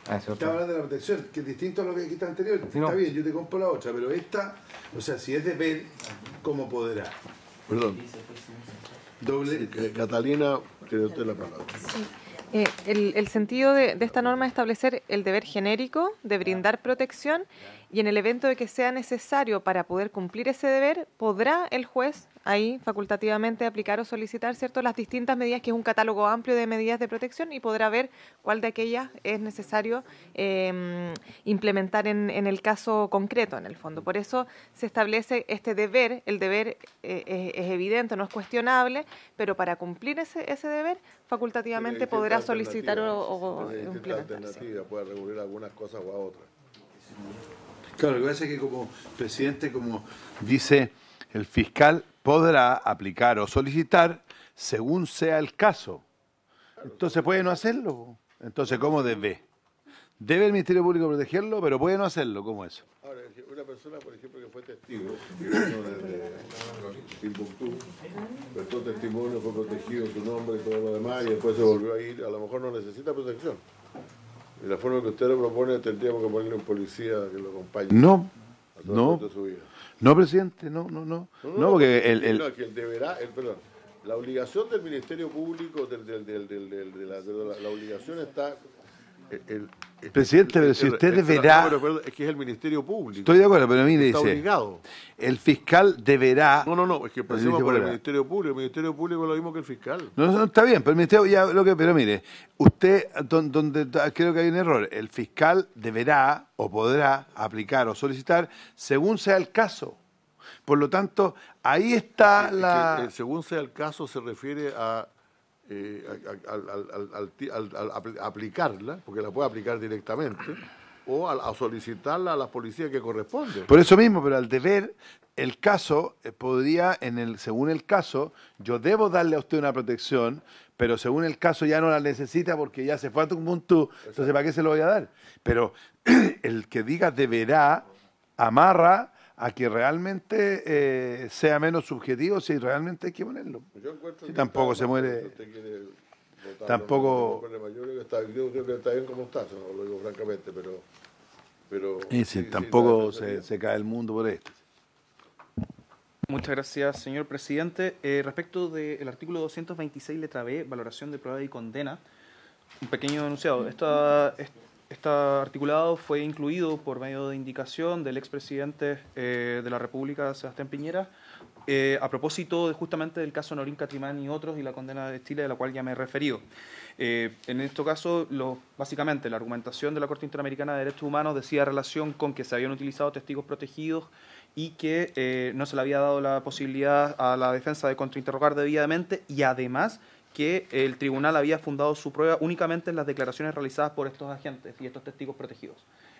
Está hablando de la protección, que es distinto a lo que aquí está anterior. Sí, está bien, yo te compro la otra, pero esta, o sea, si es deber, ¿cómo podrá? Perdón. Catalina, tiene usted la palabra. Sí. El sentido de esta norma es establecer el deber genérico de brindar protección y en el evento de que sea necesario para poder cumplir ese deber, podrá el juez ahí facultativamente aplicar o solicitar, ¿cierto?, las distintas medidas, que es un catálogo amplio de medidas de protección, y podrá ver cuál de aquellas es necesario implementar en el caso concreto, en el fondo. Por eso se establece este deber. El deber es evidente, no es cuestionable, pero para cumplir ese deber, facultativamente podrá solicitar o implementar. Puede recurrir a algunas cosas o a otras. Claro, lo que pasa es que como presidente, como dice, el fiscal podrá aplicar o solicitar según sea el caso. Entonces puede no hacerlo. Entonces, ¿cómo debe? Debe el Ministerio Público protegerlo, pero puede no hacerlo. ¿Cómo es? Ahora, una persona, por ejemplo, que fue testigo, que vino desde Timbuktu, prestó testimonio, fue protegido su nombre y todo lo demás, y después se volvió a ir, a lo mejor no necesita protección. Y la forma que usted lo propone, tendríamos que ponerle un policía que lo acompañe. No, de su vida. No, presidente, no, porque perdón, la obligación del Ministerio Público, la obligación está Presidente, pero si usted deberá... pero es que es el Ministerio Público. Estoy de acuerdo, pero mire, está dice... obligado. El fiscal deberá... No, es que pasemos por el Ministerio Público. El Ministerio Público es lo mismo que el fiscal. No, está bien, pero el Ministerio ya pero mire, usted, donde creo que hay un error, el fiscal deberá o podrá aplicar o solicitar según sea el caso. Por lo tanto, ahí está que, según sea el caso se refiere a aplicarla, porque la puede aplicar directamente, o a solicitarla a las policías que corresponde. Por eso mismo, pero al deber, el caso podría, según el caso, yo debo darle a usted una protección, pero según el caso ya no la necesita porque ya se fue a Tumbuntu, entonces ¿para qué se lo voy a dar? Pero el que diga deberá, amarra a que realmente sea menos subjetivo si realmente hay que ponerlo. Si tampoco se muere... Tampoco... Yo creo que está bien como está, no lo digo francamente, pero tampoco se cae el mundo por esto. Muchas gracias, señor presidente. Respecto del artículo 226, letra B, valoración de prueba y condena, un pequeño enunciado. Este articulado fue incluido por medio de indicación del expresidente de la República, Sebastián Piñera, a propósito justamente del caso Norín Catrimán y otros y la condena de Chile, a la cual ya me he referido. En este caso, básicamente, la argumentación de la Corte Interamericana de Derechos Humanos decía relación con que se habían utilizado testigos protegidos y que no se le había dado la posibilidad a la defensa de contrainterrogar debidamente y además que el tribunal había fundado su prueba únicamente en las declaraciones realizadas por estos agentes y estos testigos protegidos.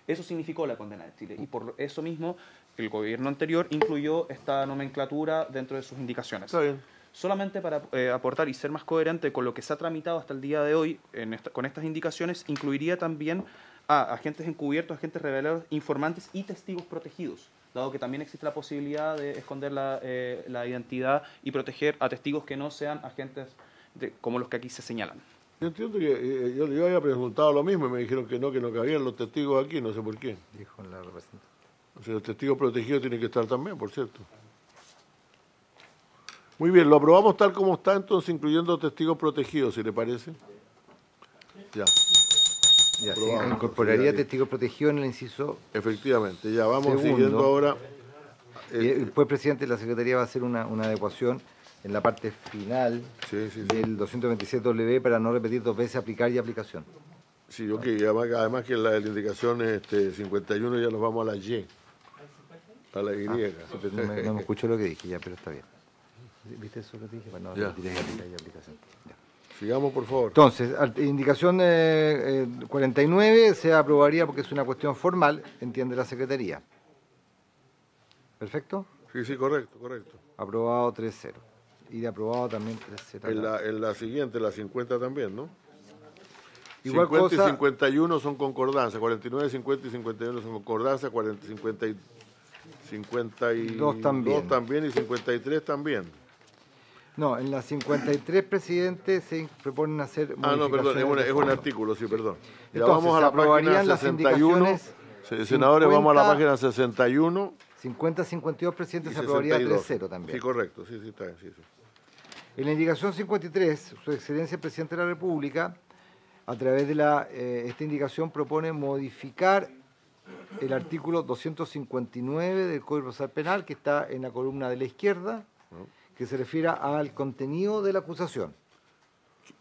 Eso significó la condena de Chile y por eso mismo el gobierno anterior incluyó esta nomenclatura dentro de sus indicaciones. Está bien. Solamente para aportar y ser más coherente con lo que se ha tramitado hasta el día de hoy con estas indicaciones, incluiría también a agentes encubiertos, agentes reveladores, informantes y testigos protegidos, dado que también existe la posibilidad de esconder la identidad y proteger a testigos que no sean agentes como los que aquí se señalan. Yo entiendo que yo había preguntado lo mismo y me dijeron que no cabían los testigos aquí, no sé por qué. Dijo la representante. O sea, los testigos protegidos tienen que estar también, por cierto. Muy bien, lo aprobamos tal como está, entonces incluyendo testigos protegidos, si le parece. Ya. Ya, sí, incorporaría testigos protegidos en el inciso. Efectivamente, ya vamos segundo. siguiendo ahora. Después, presidente, la Secretaría va a hacer una adecuación en la parte final del 227W para no repetir dos veces aplicar y aplicación. Sí, ok, además que la indicación 51 ya nos vamos a la Y, a la Y. Sí, pero no me escuchó lo que dije ya, pero está bien. ¿Viste eso que dije? Bueno, no, aplicar y aplicación. Ya. Sigamos, por favor. Entonces, indicación 49 se aprobaría porque es una cuestión formal, entiende la Secretaría. ¿Perfecto? Sí, correcto. Aprobado 3-0. Y de aprobado también 3-0. En la siguiente, la 50 también, ¿no? Igual 50 cosa, y 51 son concordancia, 49, 50 y 51 son concordancia, 40, 50 y 52 también y 53 también. No, en la 53, presidente, se proponen hacer modificaciones. No, perdón, es un artículo, sí, perdón. Ya Entonces, vamos a la página 61. Senadores, vamos a la página 61. 50-52, presidente, se aprobaría 3-0 también. Sí, correcto, sí, está bien, sí. En la indicación 53, su excelencia el presidente de la República, a través de esta indicación, propone modificar el artículo 259 del Código Procesal Penal, que está en la columna de la izquierda, que se refiere al contenido de la acusación.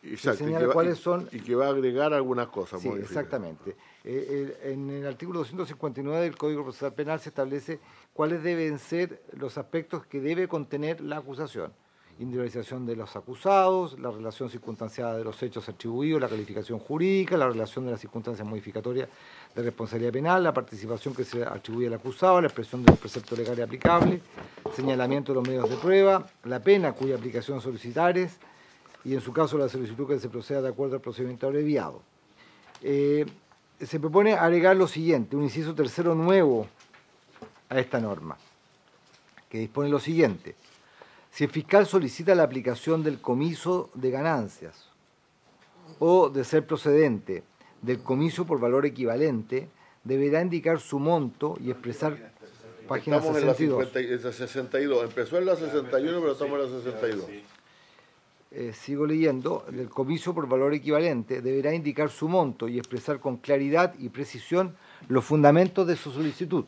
Exacto, señala cuáles son... y que va a agregar algunas cosas. Sí, exactamente. En el artículo 259 del Código Procesal Penal se establece cuáles deben ser los aspectos que debe contener la acusación. Individualización de los acusados, la relación circunstanciada de los hechos atribuidos, la calificación jurídica, la relación de las circunstancias modificatorias de responsabilidad penal, la participación que se atribuye al acusado, la expresión de los preceptos legales aplicables, señalamiento de los medios de prueba, la pena cuya aplicación solicitares y en su caso la solicitud que se proceda de acuerdo al procedimiento abreviado. Se propone agregar lo siguiente, un inciso tercero nuevo a esta norma, que dispone lo siguiente. Si el fiscal solicita la aplicación del comiso de ganancias o, de ser procedente, del comiso por valor equivalente, deberá indicar su monto y expresar página 62. En la 62. Empezó en la 61, pero estamos en la 62. sigo leyendo, el comiso por valor equivalente deberá indicar su monto y expresar con claridad y precisión los fundamentos de su solicitud,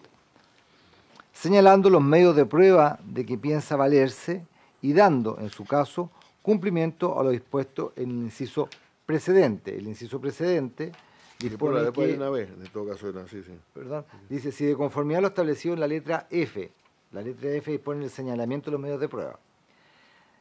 señalando los medios de prueba de que piensa valerse y dando, en su caso, cumplimiento a lo dispuesto en el inciso precedente. El inciso precedente dispone después que, de una vez, en todo caso era así, sí. perdón, dice, si de conformidad a lo establecido en la letra F dispone el señalamiento de los medios de prueba.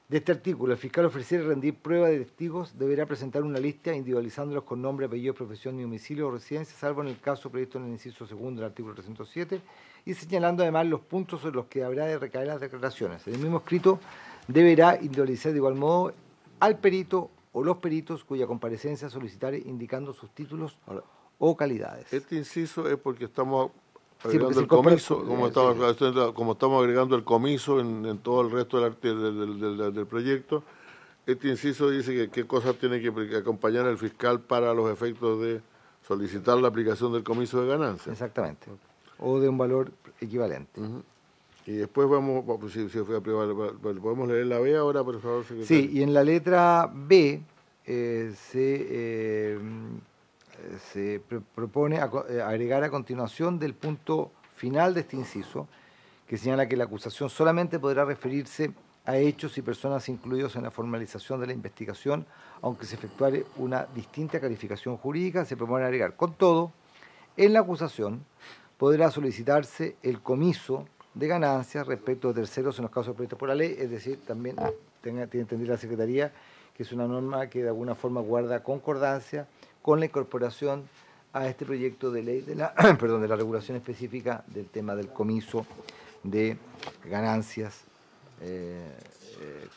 De este artículo, el fiscal ofreciere rendir prueba de testigos, deberá presentar una lista individualizándolos con nombre, apellido, profesión y domicilio o residencia, salvo en el caso previsto en el inciso segundo del artículo 307, y señalando además los puntos sobre los que habrá de recaer las declaraciones. En el mismo escrito deberá individualizar de igual modo al perito o los peritos cuya comparecencia solicitare, indicando sus títulos o calidades. Este inciso es porque estamos Sí, agregando el comiso, como estamos agregando el comiso en todo el resto del proyecto. Este inciso dice que qué cosas tiene que acompañar el fiscal para los efectos de solicitar la aplicación del comiso de ganancia. Exactamente. O de un valor equivalente. Y después vamos, si fue a privar, podemos leer la B ahora, por favor, secretario. Sí, y en la letra B se propone agregar a continuación del punto final de este inciso, que señala que la acusación solamente podrá referirse a hechos y personas incluidos en la formalización de la investigación, aunque se efectuare una distinta calificación jurídica. Se propone agregar, con todo, en la acusación podrá solicitarse el comiso de ganancias respecto de terceros en los casos previstos por la ley, es decir, también tiene entendido la Secretaría que es una norma que de alguna forma guarda concordancia con la incorporación a este proyecto de ley de la, de la regulación específica del tema del comiso de ganancias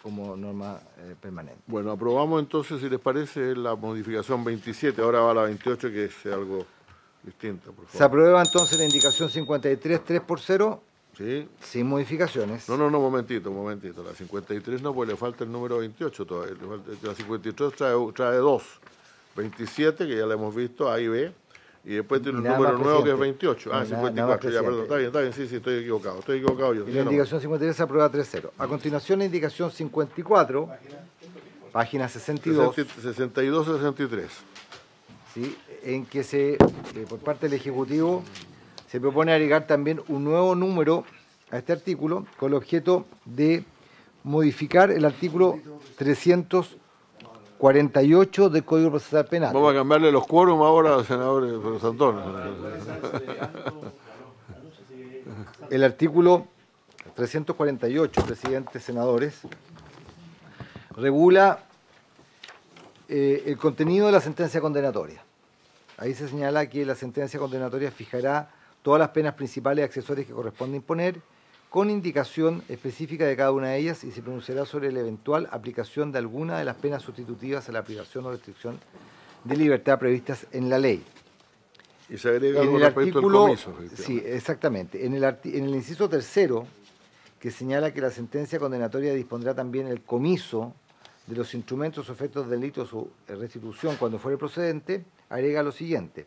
como norma permanente. Bueno, aprobamos entonces, si les parece, la modificación 27, ahora va la 28, que es algo distinto, por favor. Se aprueba entonces la indicación 53, 3 por 0, ¿Sí? sin modificaciones. No, momentito. La 53 no, pues le falta el número 28 todavía. La 53 trae 2. 27, que ya la hemos visto, A y B. Y después tiene un número nuevo que es 28. Ah, 54, ya, perdón. Está bien, sí, estoy equivocado yo. Y la indicación 53 se aprueba 3-0. A continuación, la indicación 54, página 62. 62-63. ¿Sí? En que por parte del Ejecutivo se propone agregar también un nuevo número a este artículo con el objeto de modificar el artículo 348 del Código Procesal Penal. Vamos a cambiarle los quórum ahora al senador Santón. El artículo 348, presidentes, senadores, regula el contenido de la sentencia condenatoria. Ahí se señala que la sentencia condenatoria fijará todas las penas principales y accesorias que corresponde imponer, con indicación específica de cada una de ellas, y se pronunciará sobre la eventual aplicación de alguna de las penas sustitutivas a la privación o restricción de libertad previstas en la ley. Y se agrega algo respecto al comiso. Sí, exactamente. En el inciso tercero, que señala que la sentencia condenatoria dispondrá también el comiso de los instrumentos o efectos de delito o su restitución cuando fuere procedente, agrega lo siguiente.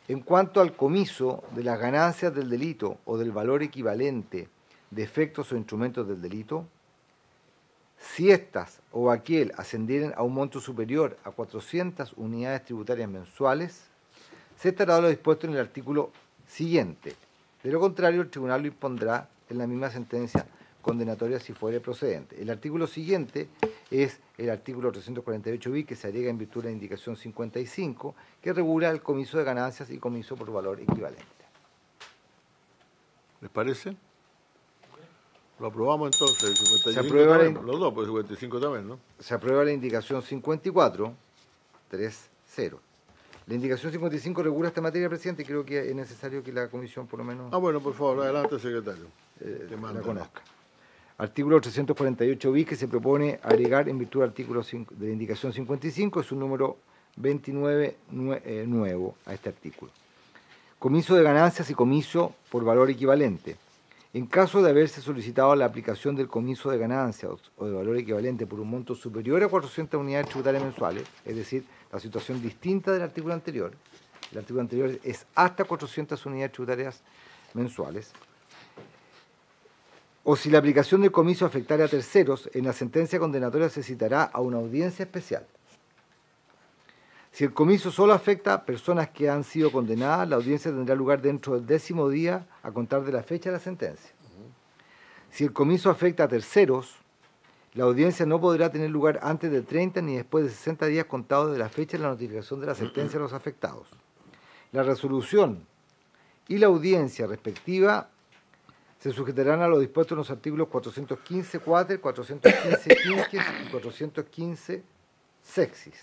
En cuanto al comiso de las ganancias del delito o del valor equivalente de efectos o instrumentos del delito, si éstas o aquel ascendieren a un monto superior a 400 unidades tributarias mensuales, se estará lo dispuesto en el artículo siguiente. De lo contrario, el tribunal lo impondrá en la misma sentencia condenatoria si fuere procedente. El artículo siguiente es el artículo 348 bis, que se agrega en virtud de la indicación 55, que regula el comiso de ganancias y comiso por valor equivalente. ¿Les parece? Lo aprobamos entonces. El 55 se aprueba también, los dos, pues el 55 también, ¿no? Se aprueba la indicación 54, 3-0. La indicación 55 regula esta materia, presidente, y creo que es necesario que la comisión por lo menos... Bueno, por favor, adelante, secretario. La conozca. Artículo 348 bis, que se propone agregar en virtud del artículo de la indicación 55, es un número 29 nuevo a este artículo. Comiso de ganancias y comiso por valor equivalente. En caso de haberse solicitado la aplicación del comiso de ganancias o de valor equivalente por un monto superior a 400 unidades tributarias mensuales, es decir, la situación distinta del artículo anterior, el artículo anterior es hasta 400 unidades tributarias mensuales, o si la aplicación del comiso afectara a terceros, en la sentencia condenatoria se citará a una audiencia especial. Si el comiso solo afecta a personas que han sido condenadas, la audiencia tendrá lugar dentro del 10º día a contar de la fecha de la sentencia. Si el comiso afecta a terceros, la audiencia no podrá tener lugar antes de 30 ni después de 60 días contados de la fecha de la notificación de la sentencia a los afectados. La resolución y la audiencia respectiva se sujetarán a lo dispuesto en los artículos 415 cuater, 415 quinques y 415 sexis.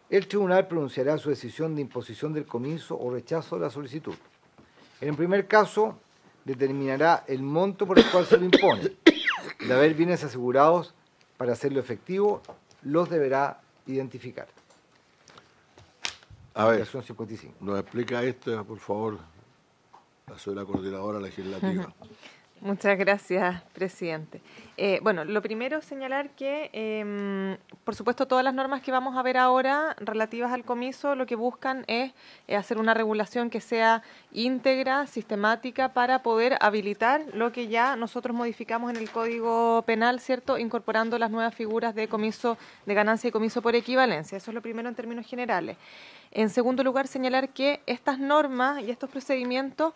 El tribunal pronunciará su decisión de imposición del comiso o rechazo de la solicitud. En el primer caso, determinará el monto por el cual se lo impone. De haber bienes asegurados para hacerlo efectivo, los deberá identificar. A ver, 55. nos explica esto, por favor, la señora coordinadora legislativa. Muchas gracias, presidente. Bueno, lo primero es señalar que, por supuesto, todas las normas que vamos a ver ahora relativas al comiso lo que buscan es hacer una regulación que sea íntegra, sistemática, para poder habilitar lo que ya nosotros modificamos en el Código Penal, ¿cierto?, incorporando las nuevas figuras de comiso de ganancia y comiso por equivalencia. Eso es lo primero en términos generales. En segundo lugar, señalar que estas normas y estos procedimientos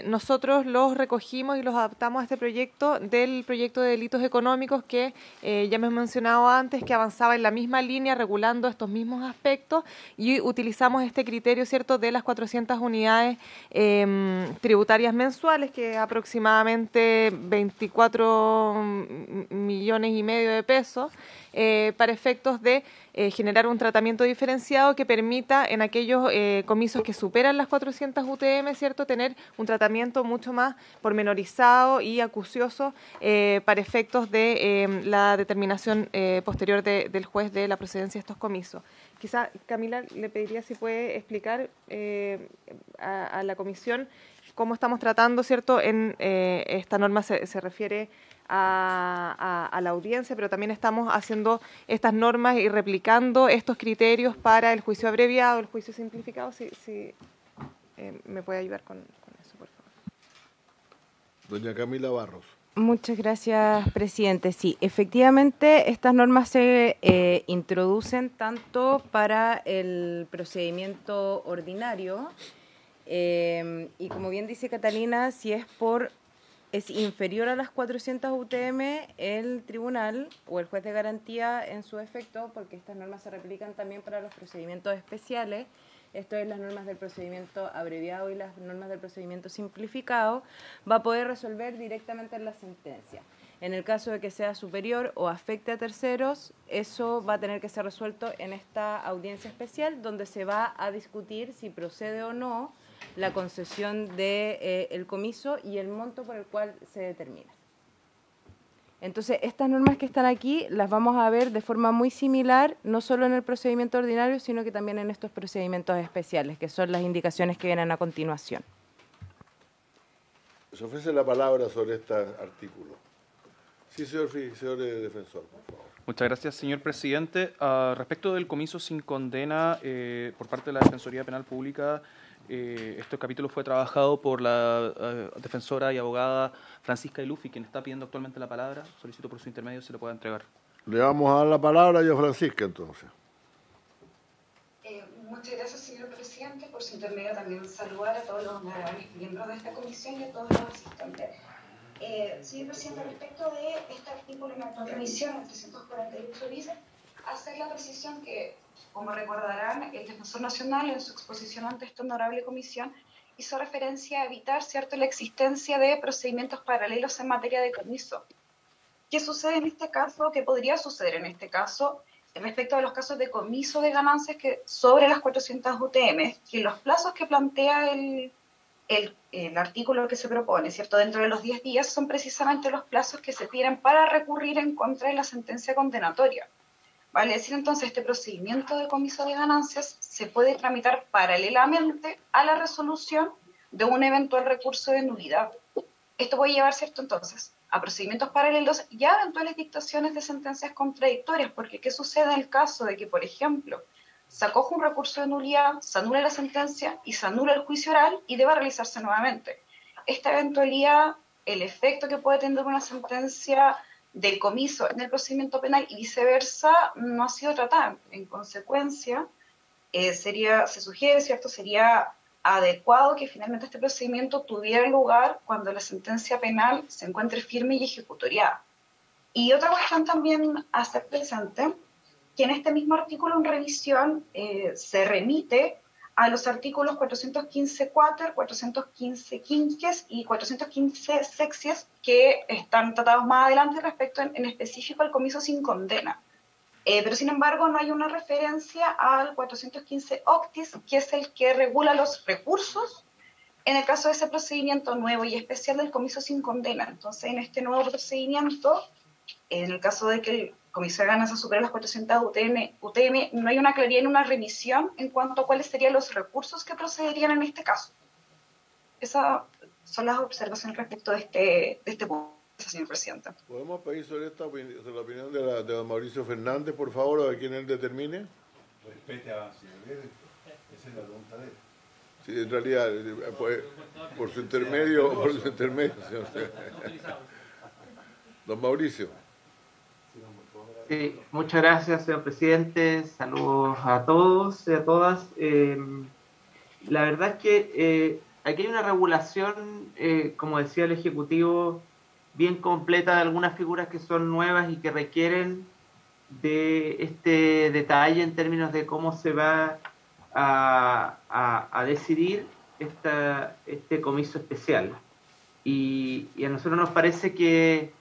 nosotros los recogimos y los adaptamos a este proyecto del proyecto de delitos económicos que ya me he mencionado antes, que avanzaba en la misma línea regulando estos mismos aspectos, y utilizamos este criterio, ¿cierto?, de las 400 unidades tributarias mensuales, que aproximadamente 24,5 millones de pesos, para efectos de generar un tratamiento diferenciado que permita en aquellos comisos que superan las 400 UTM, ¿cierto?, tener un tratamiento mucho más pormenorizado y acucioso para efectos de la determinación posterior del juez de la procedencia de estos comisos. Quizá, Camila, le pediría si puede explicar a la comisión cómo estamos tratando, ¿cierto? En esta norma se refiere a la audiencia, pero también estamos haciendo estas normas y replicando estos criterios para el juicio abreviado, el juicio simplificado. Si me puede ayudar con eso, por favor. Doña Camila Barros. Muchas gracias, presidente. Sí, efectivamente, estas normas se introducen tanto para el procedimiento ordinario y, como bien dice Catalina, si es inferior a las 400 UTM, el tribunal o el juez de garantía en su efecto, porque estas normas se replican también para los procedimientos especiales, esto es las normas del procedimiento abreviado y las normas del procedimiento simplificado, va a poder resolver directamente en la sentencia. En el caso de que sea superior o afecte a terceros, eso va a tener que ser resuelto en esta audiencia especial, donde se va a discutir si procede o no la concesión del comiso y el monto por el cual se determina. Entonces, estas normas que están aquí las vamos a ver de forma muy similar, no solo en el procedimiento ordinario, sino que también en estos procedimientos especiales, que son las indicaciones que vienen a continuación. Se ofrece la palabra sobre este artículo. Sí, señor defensor, por favor. Muchas gracias, señor presidente. Respecto del comiso sin condena por parte de la Defensoría Penal Pública, este capítulo fue trabajado por la defensora y abogada Francisca Ilufi, quien está pidiendo actualmente la palabra. Solicito por su intermedio se le pueda entregar. Le vamos a dar la palabra a Francisca, entonces. Muchas gracias, señor presidente. Por su intermedio también saludar a todos los miembros de esta comisión y a todos los asistentes. Señor presidente, respecto de este artículo en la actual revisión, el 348 bis, hacer la precisión que, como recordarán, el Defensor Nacional en su exposición ante esta honorable comisión hizo referencia a evitar, ¿cierto?, la existencia de procedimientos paralelos en materia de comiso. ¿Qué sucede en este caso? ¿Qué podría suceder en este caso respecto a los casos de comiso de ganancias que sobre las 400 UTM? Que los plazos que plantea el artículo que se propone, ¿cierto?, dentro de los 10 días son precisamente los plazos que se tienen para recurrir en contra de la sentencia condenatoria. Vale decir, entonces, este procedimiento de comiso de ganancias se puede tramitar paralelamente a la resolución de un eventual recurso de nulidad. Esto puede llevar, ¿cierto?, entonces, a procedimientos paralelos y a eventuales dictaciones de sentencias contradictorias, porque ¿qué sucede en el caso de que, por ejemplo, se acoge un recurso de nulidad, se anula la sentencia y se anula el juicio oral y deba realizarse nuevamente? Esta eventualidad el efecto que puede tener una sentencia del comiso en el procedimiento penal y viceversa no ha sido tratada. En consecuencia, se sugiere, ¿cierto?, sería adecuado que finalmente este procedimiento tuviera lugar cuando la sentencia penal se encuentre firme y ejecutoriada. Y otra cuestión también a hacer presente, que en este mismo artículo en revisión se remite a los artículos 415 cuater, 415 quinques y 415 sexies que están tratados más adelante respecto en específico al comiso sin condena. Pero sin embargo no hay una referencia al 415 octis, que es el que regula los recursos en el caso de ese procedimiento nuevo y especial del comiso sin condena. Entonces, en este nuevo procedimiento, en el caso de que el comiso de ganancias supere los 400 UTM, no hay una claridad en una remisión en cuanto a cuáles serían los recursos que procederían en este caso. Esas son las observaciones respecto de este punto, señor presidente. ¿Podemos pedir sobre la opinión de don Mauricio Fernández, por favor, o de quien él determine? Respete a señor. Esa es la pregunta de él. Sí, en realidad, por su intermedio, señor. Don Mauricio. Sí, muchas gracias, señor presidente. Saludos a todos y a todas. La verdad es que aquí hay una regulación, como decía el Ejecutivo, bien completa de algunas figuras que son nuevas y que requieren de este detalle en términos de cómo se va a decidir este comiso especial. Y a nosotros nos parece que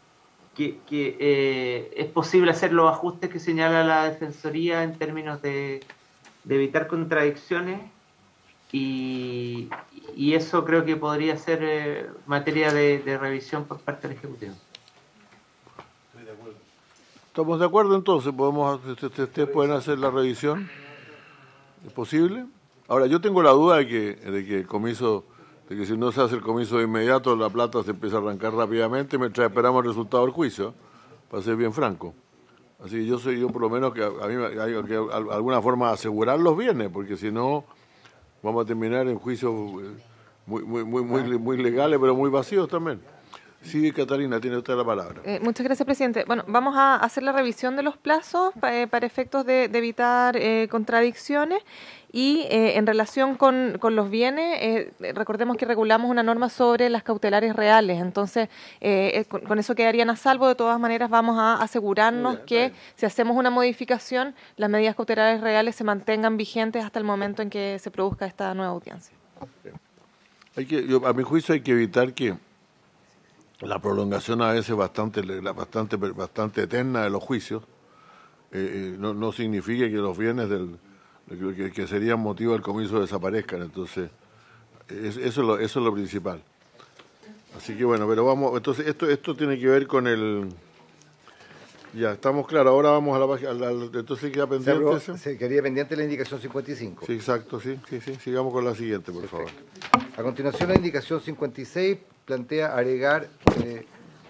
es posible hacer los ajustes que señala la Defensoría en términos de evitar contradicciones y eso creo que podría ser materia de revisión por parte del Ejecutivo. Estoy de acuerdo. ¿Estamos de acuerdo entonces? ¿Ustedes pueden hacer la revisión? ¿Es posible? Ahora, yo tengo la duda de que el comiso, de que si no se hace el comiso de inmediato, la plata se empieza a arrancar rápidamente mientras esperamos el resultado del juicio, para ser bien franco. Así que yo por lo menos que a mí hay que alguna forma asegurar los bienes, porque si no vamos a terminar en juicios muy legales, pero muy vacíos también. Sí, Catalina, tiene usted la palabra. Muchas gracias, presidente. Bueno, vamos a hacer la revisión de los plazos para efectos de evitar contradicciones y en relación con los bienes, recordemos que regulamos una norma sobre las cautelares reales, entonces con eso quedarían a salvo. De todas maneras, vamos a asegurarnos que si hacemos una modificación, las medidas cautelares reales se mantengan vigentes hasta el momento en que se produzca esta nueva audiencia. A mi juicio hay que evitar que la prolongación a veces bastante eterna de los juicios no signifique que los bienes que serían motivo del comiso desaparezcan. Entonces, eso es lo principal. Así que bueno, pero vamos, entonces esto tiene que ver con el... Ya, estamos claros, ahora vamos a la página, entonces queda pendiente eso. Se quedaría pendiente la indicación 55. Sí, exacto, sí, sigamos con la siguiente, por favor. A continuación, la indicación 56 plantea agregar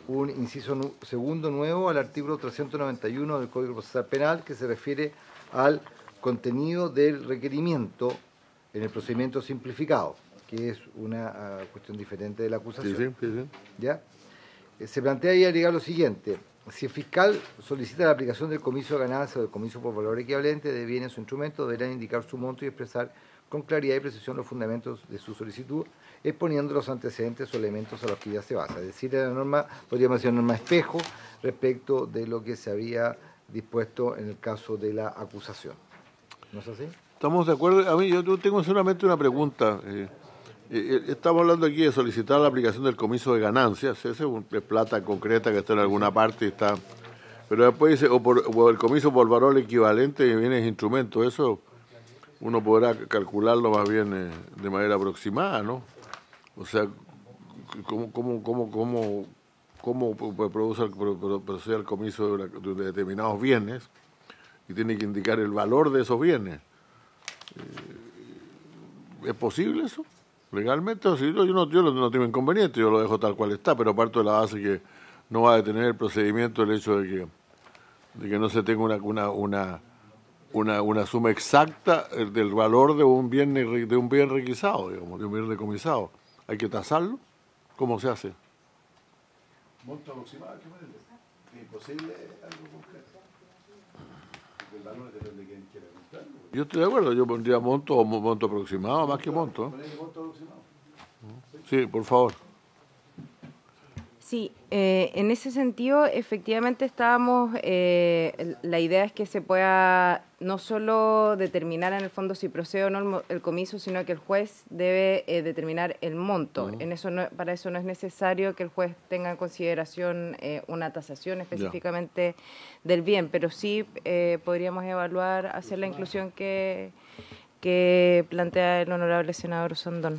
un inciso segundo nuevo al artículo 391 del Código Procesal Penal, que se refiere al contenido del requerimiento en el procedimiento simplificado, que es una cuestión diferente de la acusación. Sí. ¿Ya? Se plantea ahí agregar lo siguiente: si el fiscal solicita la aplicación del comiso de ganancia o del comiso por valor equivalente de bienes o instrumentos, deberán indicar su monto y expresar con claridad y precisión los fundamentos de su solicitud, exponiendo los antecedentes o elementos a los que ya se basa. Es decir, la norma, podríamos decir, una norma espejo respecto de lo que se había dispuesto en el caso de la acusación. ¿No es así? ¿Estamos de acuerdo? A mí yo tengo solamente una pregunta. Estamos hablando aquí de solicitar la aplicación del comiso de ganancias. Esa es plata concreta que está en alguna parte y está... Pero después dice, o el comiso por valor equivalente de bienes e instrumentos. Eso uno podrá calcularlo más bien de manera aproximada, ¿no? O sea, ¿cómo procede el comiso de determinados bienes? Y tiene que indicar el valor de esos bienes. ¿Es posible eso? ¿Legalmente? O sea, yo no tengo inconveniente, yo lo dejo tal cual está, pero parto de la base que no va a detener el procedimiento el hecho de que no se tenga una suma exacta del valor de un bien requisado, digamos, de un bien decomisado. ¿Hay que tasarlo? ¿Cómo se hace? ¿Monto aproximado? ¿Qué ponerle? ¿Es imposible algo concreto? Porque el valor depende de quién quiera comprarlo. Yo estoy de acuerdo, yo pondría monto o monto aproximado, más que monto. ¿Ponerle monto aproximado? Sí, por favor. Sí, en ese sentido, efectivamente estábamos, la idea es que se pueda no solo determinar en el fondo si procede o no el comiso, sino que el juez debe determinar el monto. En eso para eso no es necesario que el juez tenga en consideración una tasación específicamente del bien, pero sí podríamos evaluar hacer la inclusión que plantea el honorable senador Osandón.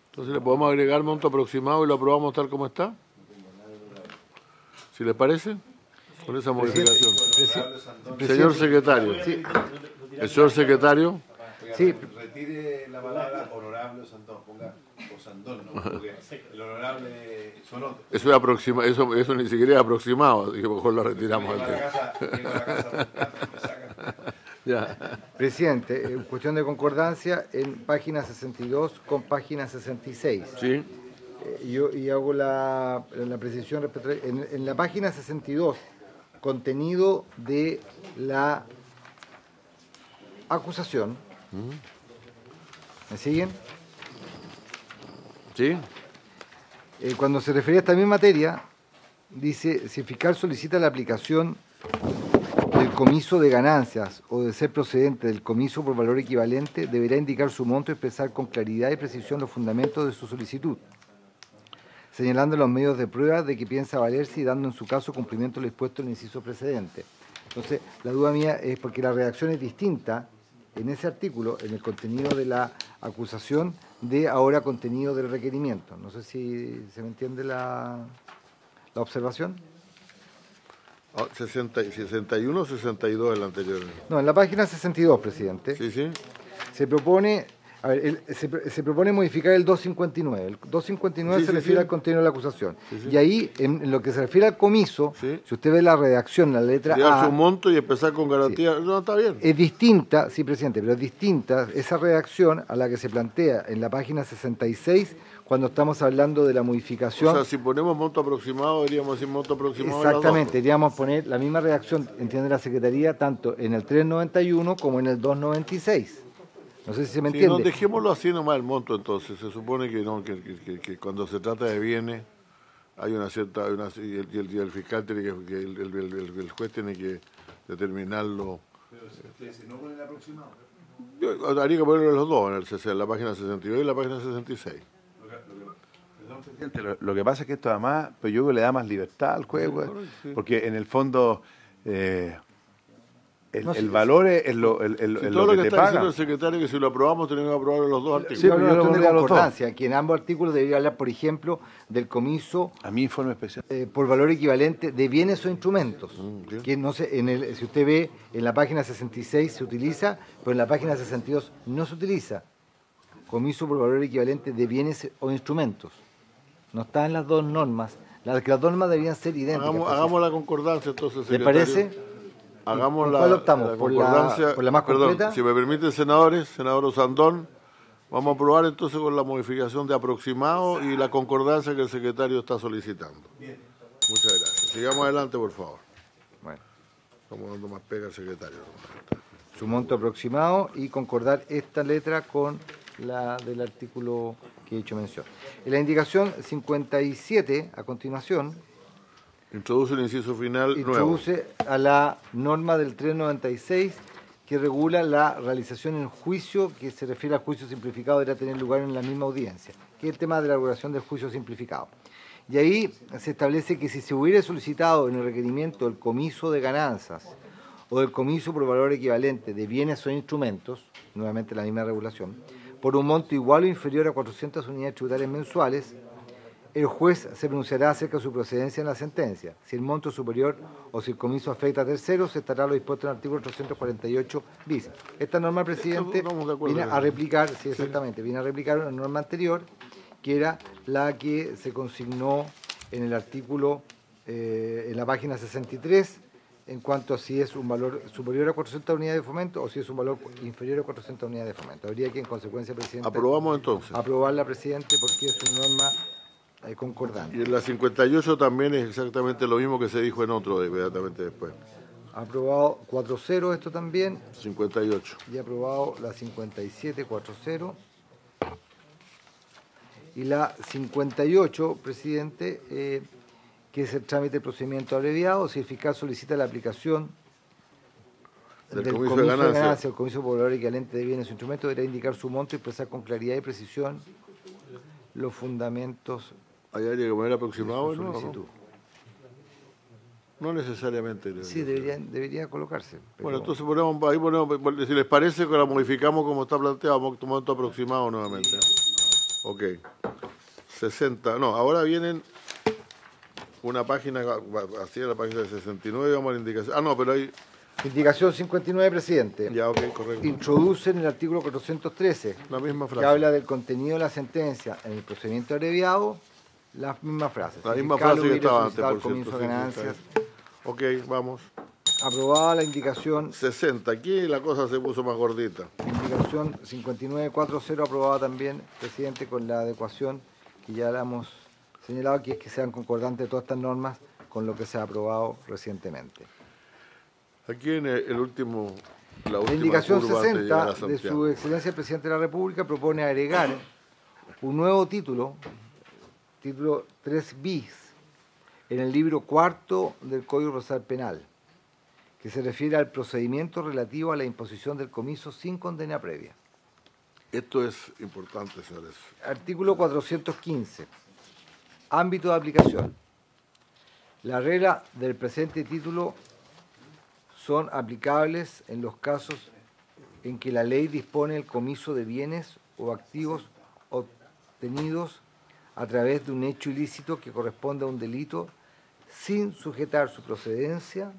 Entonces le podemos agregar monto aproximado y lo aprobamos tal como está. ¿Si les parece? Con esa modificación. Señor secretario. Sí. El señor secretario. Sí. Retire la palabra honorable Osandón, ponga Osandón, ¿no? Porque el honorable son otros. Eso ni siquiera es aproximado, así que mejor lo retiramos. Ya. Presidente, en cuestión de concordancia, en página 62 con página 66. Sí. Y hago la precisión respecto en la página 62, contenido de la acusación. ¿Me siguen? Sí. Cuando se refiere a esta misma materia, dice, si el fiscal solicita la aplicación del comiso de ganancias o de ser procedente del comiso por valor equivalente, deberá indicar su monto y expresar con claridad y precisión los fundamentos de su solicitud, señalando los medios de prueba de que piensa valerse y dando en su caso cumplimiento a lo dispuesto en el inciso precedente. Entonces, la duda mía es porque la redacción es distinta en ese artículo, en el contenido de la acusación, de ahora contenido del requerimiento. No sé si se me entiende la observación. 61 o 62 el anterior. No, en la página 62, presidente. Sí, sí. Se propone... A ver, se propone modificar el 259. El 259 se refiere al contenido de la acusación. Y ahí, en lo que se refiere al comiso, si usted ve la redacción, la letra A... A... su monto y empezar con garantía, no, está bien. Es distinta, sí, presidente, pero es distinta esa redacción a la que se plantea en la página 66, cuando estamos hablando de la modificación... O sea, si ponemos monto aproximado, deberíamos decir monto aproximado. Exactamente, deberíamos poner la misma redacción, entiende la Secretaría, tanto en el 391 como en el 296. No sé si se me entiende. No, dejémoslo así nomás el monto entonces. Se supone que no, que cuando se trata de bienes hay una cierta... y el fiscal tiene que... el juez tiene que determinarlo. Pero si no pone el aproximado. Habría que ponerlo los dos, en la página 62 y la página 66. Perdón, presidente, lo que pasa es que esto además, pues yo creo que le da más libertad al juez, porque en el fondo... el valor es lo todo que lo que te está paga. diciendo el secretario, que si lo aprobamos tenemos que aprobar los dos artículos. Sí, pero yo lo pondría pongo los concordancia, que en ambos artículos debería hablar, por ejemplo, del comiso A mí informe especial. por valor equivalente de bienes o instrumentos. Que no sé, si usted ve, en la página 66 se utiliza, pero en la página 62 no se utiliza. Comiso por valor equivalente de bienes o instrumentos. No está en las dos normas. Las dos normas deberían ser idénticas. Hagamos la concordancia entonces, ¿Le secretario. parece? Hagamos ¿Cuál optamos? la ¿Por concordancia. la más Perdón, completa? si me permiten, senador Osandón, vamos a aprobar entonces con la modificación de aproximado y la concordancia que el secretario está solicitando. Bien. Muchas gracias. Sigamos adelante, por favor. Bueno. Estamos dando más pega al secretario. Su monto aproximado y concordar esta letra con la del artículo que he hecho mención. En la indicación 57, a continuación, Introduce el inciso final introduce a la norma del 396 que regula la realización en juicio, que se refiere al juicio simplificado, deberá tener lugar en la misma audiencia, que es el tema de la regulación del juicio simplificado. Y ahí se establece que si se hubiera solicitado en el requerimiento el comiso de ganancias o del comiso por valor equivalente de bienes o instrumentos, nuevamente la misma regulación, por un monto igual o inferior a 400 unidades tributarias mensuales, el juez se pronunciará acerca de su procedencia en la sentencia. Si el monto es superior o si el comiso afecta a terceros, se estará lo dispuesto en el artículo 848 bis. Esta norma, presidente, viene a replicar, sí, exactamente, viene a replicar una norma anterior, que era la que se consignó en el artículo, en la página 63, en cuanto a si es un valor superior a 400 unidades de fomento o si es un valor inferior a 400 unidades de fomento. Habría que, en consecuencia, presidente... Aprobamos entonces. Aprobarla, presidente, porque es una norma concordante. Y en la 58 también es exactamente lo mismo que se dijo en otro inmediatamente después. Aprobado 4-0 esto también. 58. Y aprobado la 57 4-0. Y la 58, presidente, que es el trámite de procedimiento abreviado. Si el fiscal solicita la aplicación del comiso de ganancia, el comiso por valor equivalente de bienes o instrumentos, deberá indicar su monto y expresar con claridad y precisión los fundamentos. ¿Hay alguien que poner aproximado? De su solicitud. No necesariamente. Sí, debería colocarse. Pero... Bueno, entonces ponemos, si les parece que la modificamos como está planteado, vamos a tomar monto aproximado nuevamente. Ok. 60. No, ahora vienen una página, así es la página de 69, vamos a la indicación. Ah, no, pero hay... Indicación 59, presidente. Ya, ok, correcto. Introduce en el artículo 413, la misma frase, que habla del contenido de la sentencia en el procedimiento abreviado, las mismas frases. La misma frase que estaba antes, por comienzo de ganancias. Ok, vamos. Aprobada la indicación 60. Aquí la cosa se puso más gordita. Indicación 5940, aprobada también, presidente, con la adecuación que ya la hemos señalado, que es que sean concordantes todas estas normas con lo que se ha aprobado recientemente. Aquí en la última indicación curva 60 de su excelencia el presidente de la República propone agregar un nuevo título 3 bis, en el libro cuarto del Código Procesal Penal, que se refiere al procedimiento relativo a la imposición del comiso sin condena previa. Esto es importante, señores. Artículo 415. Ámbito de aplicación. Las reglas del presente título son aplicables en los casos en que la ley dispone el comiso de bienes o activos obtenidos a través de un hecho ilícito que corresponde a un delito sin sujetar su procedencia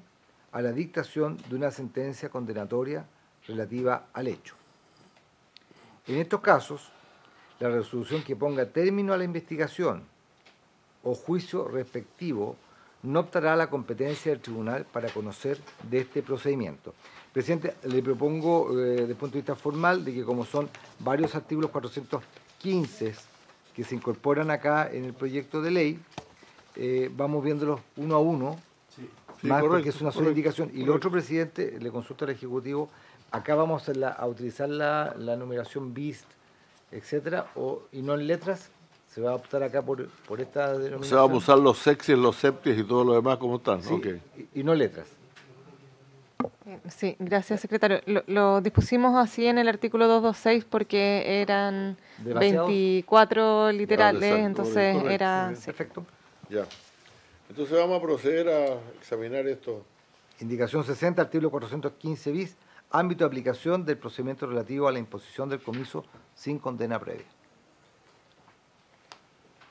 a la dictación de una sentencia condenatoria relativa al hecho. En estos casos, la resolución que ponga término a la investigación o juicio respectivo no optará a la competencia del tribunal para conocer de este procedimiento. Presidente, le propongo, desde el punto de vista formal, de que como son varios artículos 415 que se incorporan acá en el proyecto de ley, vamos viéndolos uno a uno, sí, más correcto, porque es una sola indicación. Y lo otro, presidente, le consulta al Ejecutivo, acá vamos a utilizar la numeración BIST, etcétera, y no en letras. Se va a optar acá por esta denominación. Se va a usar los sexes, los septies y todo lo demás como están. Sí, okay. y no letras. Sí, gracias, secretario. Lo dispusimos así en el artículo 226 porque eran ¿demasiados? 24 literales, exacto, entonces correcto, era... Sí. Perfecto. Ya. Entonces vamos a proceder a examinar esto. Indicación 60, artículo 415 bis, ámbito de aplicación del procedimiento relativo a la imposición del comiso sin condena previa.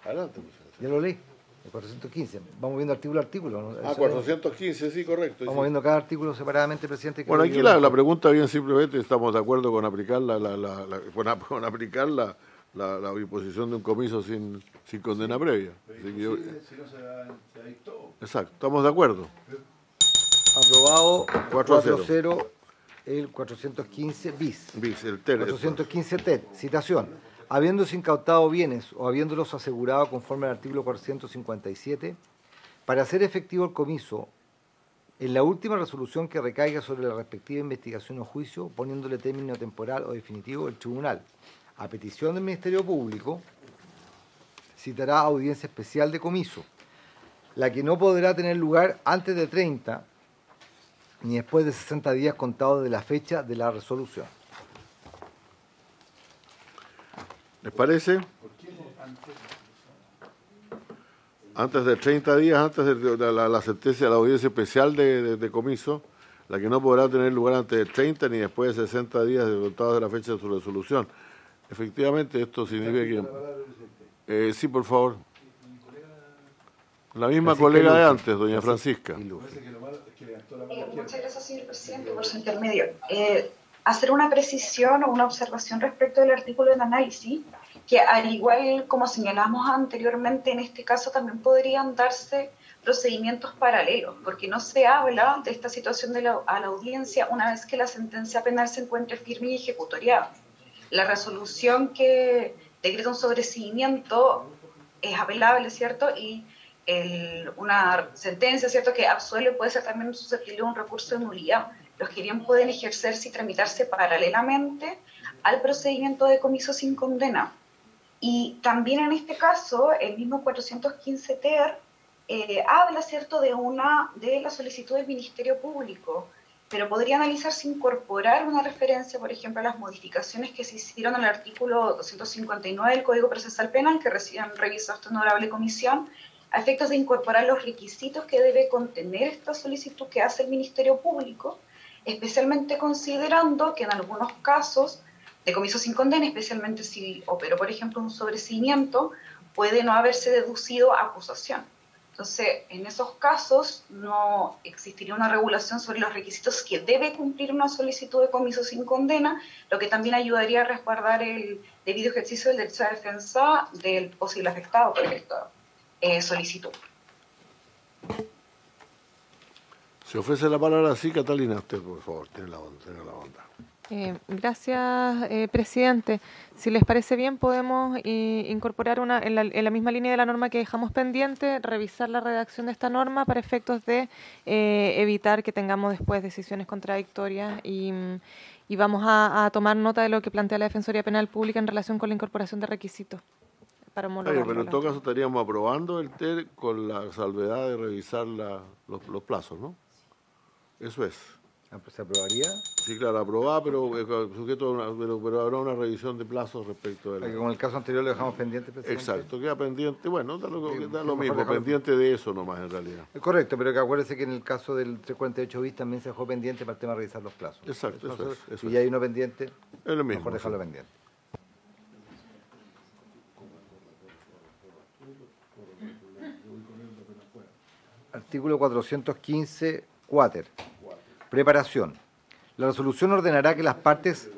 Adelante, pues. Ya lo leí, el 415. Vamos viendo artículo a artículo, ¿no? 415, sí, correcto. Vamos viendo cada artículo separadamente, presidente. Bueno, aquí la pregunta bien simplemente, estamos de acuerdo con aplicar con aplicar la imposición de un comiso sin condena previa. Así que si no se dictó. Exacto, estamos de acuerdo. Aprobado 4-0. El 415 bis. Bis, el TER. 415 TER, citación. Habiéndose incautado bienes o habiéndolos asegurado conforme al artículo 457, para hacer efectivo el comiso, en la última resolución que recaiga sobre la respectiva investigación o juicio, poniéndole término temporal o definitivo, el tribunal, a petición del Ministerio Público, citará audiencia especial de comiso, la que no podrá tener lugar antes de 30 ni después de 60 días contados de la fecha de la resolución. ¿Les parece? Antes de 30 días, antes de la sentencia de la audiencia especial de comiso, la que no podrá tener lugar antes de 30 ni después de 60 días de contados de la fecha de su resolución. Efectivamente, esto significa que... sí, por favor. La misma colega de antes, doña Francisca. Muchas gracias, señor presidente, por su intermedio. Hacer una precisión o una observación respecto del artículo de análisis, que al igual como señalamos anteriormente, en este caso también podrían darse procedimientos paralelos, porque no se habla de esta situación a la audiencia una vez que la sentencia penal se encuentre firme y ejecutoriada. La resolución que decreta un sobreseimiento es apelable, ¿cierto? Y una sentencia, ¿cierto?, que absuelve puede ser también susceptible de un recurso de nulidad. Los que bien pueden ejercerse y tramitarse paralelamente al procedimiento de comiso sin condena. Y también en este caso, el mismo 415 ter habla, ¿cierto?, de la solicitud del Ministerio Público, pero podría analizarse incorporar una referencia, por ejemplo, a las modificaciones que se hicieron al artículo 259 del Código Procesal Penal, que recién revisó esta honorable comisión, a efectos de incorporar los requisitos que debe contener esta solicitud que hace el Ministerio Público, especialmente considerando que en algunos casos de comiso sin condena, especialmente si operó, por ejemplo, un sobreseimiento, puede no haberse deducido acusación. Entonces, en esos casos no existiría una regulación sobre los requisitos que debe cumplir una solicitud de comiso sin condena, lo que también ayudaría a resguardar el debido ejercicio del derecho de defensa del posible afectado por esta solicitud. Se ofrece la palabra así, Catalina, usted por favor, tenga la onda. Gracias, presidente. Si les parece bien, podemos incorporar en la misma línea de la norma que dejamos pendiente, revisar la redacción de esta norma para efectos de evitar que tengamos después decisiones contradictorias y vamos a tomar nota de lo que plantea la Defensoría Penal Pública en relación con la incorporación de requisitos. Para pero en todo caso estaríamos aprobando el TER con la salvedad de revisar los plazos, ¿no? Eso es. ¿Se aprobaría? Sí, claro, aprobada, pero sujeto pero habrá una revisión de plazos respecto de la... Como en el caso anterior lo dejamos pendiente, presidente. Exacto, queda pendiente, bueno, da lo mismo, pendiente de eso nomás en realidad. Es correcto, pero que acuérdese que en el caso del 348 bis también se dejó pendiente para el tema de revisar los plazos. Exacto, eso si ya hay uno pendiente, es lo mismo, mejor dejarlo pendiente. Artículo 415, cuater. Preparación. La resolución ordenará que las partes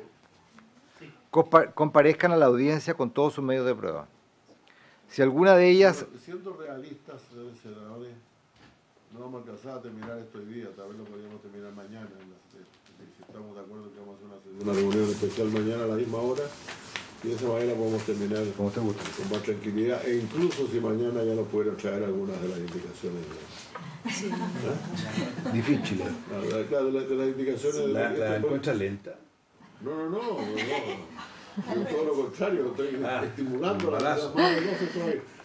comparezcan a la audiencia con todos sus medios de prueba. Si alguna de ellas... Siendo realistas, señores senadores, no vamos a alcanzar a terminar esto hoy día, tal vez lo podríamos terminar mañana. Si estamos de acuerdo que vamos a hacer una reunión especial mañana a la misma hora, y de esa manera podemos terminar como te gusta, con más tranquilidad, e incluso si mañana ya nos pudieran traer algunas de las indicaciones. Sí. Difícil. Claro, de las indicaciones... ¿La encuentra lenta? No. Todo lo contrario, estoy estimulando las manos.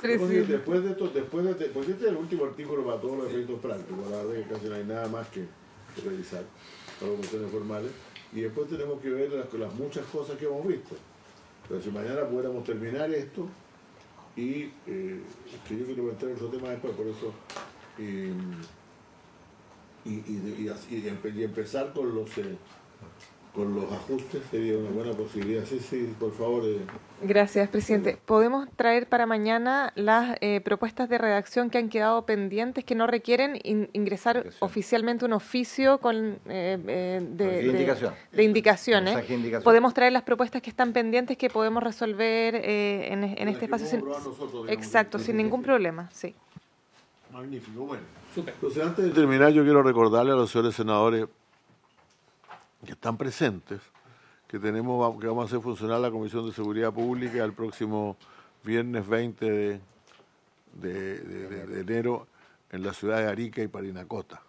Después de esto, pues este es el último artículo para todos los efectos prácticos. La verdad es que casi no hay nada más que revisar para las cuestiones formales. Y después tenemos que ver las muchas cosas que hemos visto. Pero si mañana pudiéramos terminar esto y que yo quiero meter otro tema después, por eso y empezar con los ajustes sería una buena posibilidad. Sí, por favor. Gracias, presidente. ¿Podemos traer para mañana las propuestas de redacción que han quedado pendientes, que no requieren ingresar oficialmente un oficio con de indicaciones? Podemos traer las propuestas que están pendientes que podemos resolver en este espacio. Exacto, sin ningún problema, sí. Magnífico, bueno. Entonces, antes de terminar, yo quiero recordarle a los señores senadores que están presentes, que vamos a hacer funcionar la Comisión de Seguridad Pública el próximo viernes 20 de enero en la ciudad de Arica y Parinacota.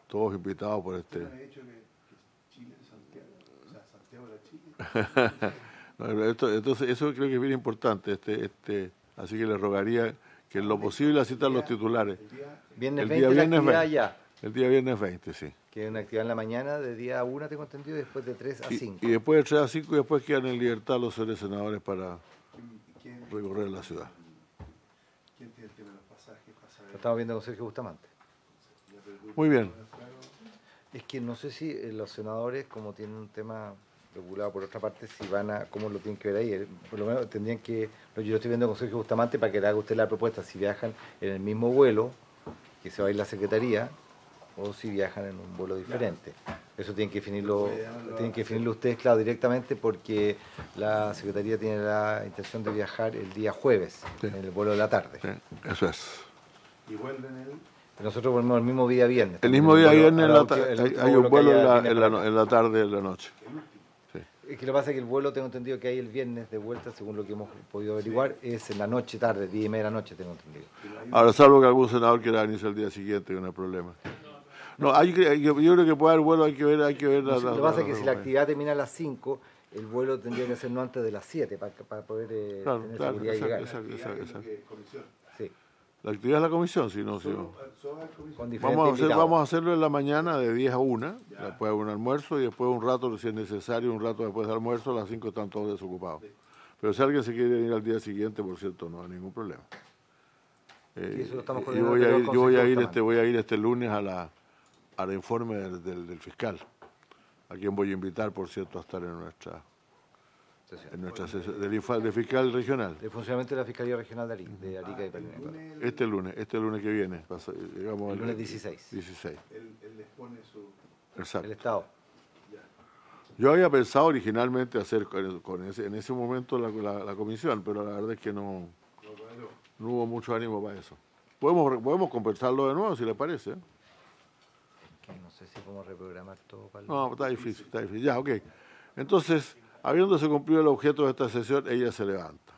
Todos invitados por este... Entonces, eso creo que es bien importante, así que les rogaría que en lo posible asistan los titulares. Viernes 20 la actividad ya. El día viernes 20, sí. Que es una actividad en la mañana, de día a 1, tengo entendido, y después de 3 a 5. Y después de 3 a 5, y después quedan en libertad los señores senadores para recorrer la ciudad. ¿Quién tiene el tema de los pasajes? Lo estamos viendo con Sergio Bustamante. Muy bien. Es que no sé si los senadores, como tienen un tema regulado por otra parte, si van a, cómo lo tienen que ver ahí. Por lo menos tendrían que, yo lo estoy viendo con Sergio Bustamante para que le haga usted la propuesta, si viajan en el mismo vuelo que se va a ir la Secretaría, o si viajan en un vuelo diferente. Eso tienen que definirlo ustedes, claro, directamente, porque la Secretaría tiene la intención de viajar el día jueves, en el vuelo de la tarde. Sí, eso es. ¿Y vuelven Nosotros volvemos el mismo día viernes. El mismo día viernes hay un vuelo en la tarde, en la noche. Sí. Es que lo que pasa es que el vuelo, tengo entendido que hay el viernes de vuelta, según lo que hemos podido averiguar, es en la noche, tarde, 10:30 de la noche, tengo entendido. Ahora, salvo que algún senador quiera venirse el día siguiente, que no hay problema. No, yo creo que puede haber vuelo, hay que ver Lo que pasa es que si la actividad termina a las 5, el vuelo tendría que ser no antes de las 7 para poder tener seguridad y llegar. Exacto. Sí. La actividad es la comisión, si no. Con diferentes Vamos a hacerlo en la mañana de 10 a 1, después de un almuerzo y después un rato, si es necesario, un rato después del almuerzo, a las 5 están todos desocupados. Pero si alguien se quiere ir al día siguiente, por cierto, no hay ningún problema. Yo voy a ir este lunes al informe del fiscal, a quien voy a invitar, por cierto, a estar en nuestra sesión del fiscal regional. El funcionamiento de la Fiscalía Regional de Arica y Parinacota. Este lunes que viene, digamos, el lunes 16. Él expone Exacto. El Estado. Yo había pensado originalmente hacer en ese momento la comisión, pero la verdad es que no hubo mucho ánimo para eso. Podemos conversarlo de nuevo, si le parece. Que no sé si podemos reprogramar todo para No, está difícil. Ya, ok. Entonces, habiéndose cumplido el objeto de esta sesión, ella se levanta.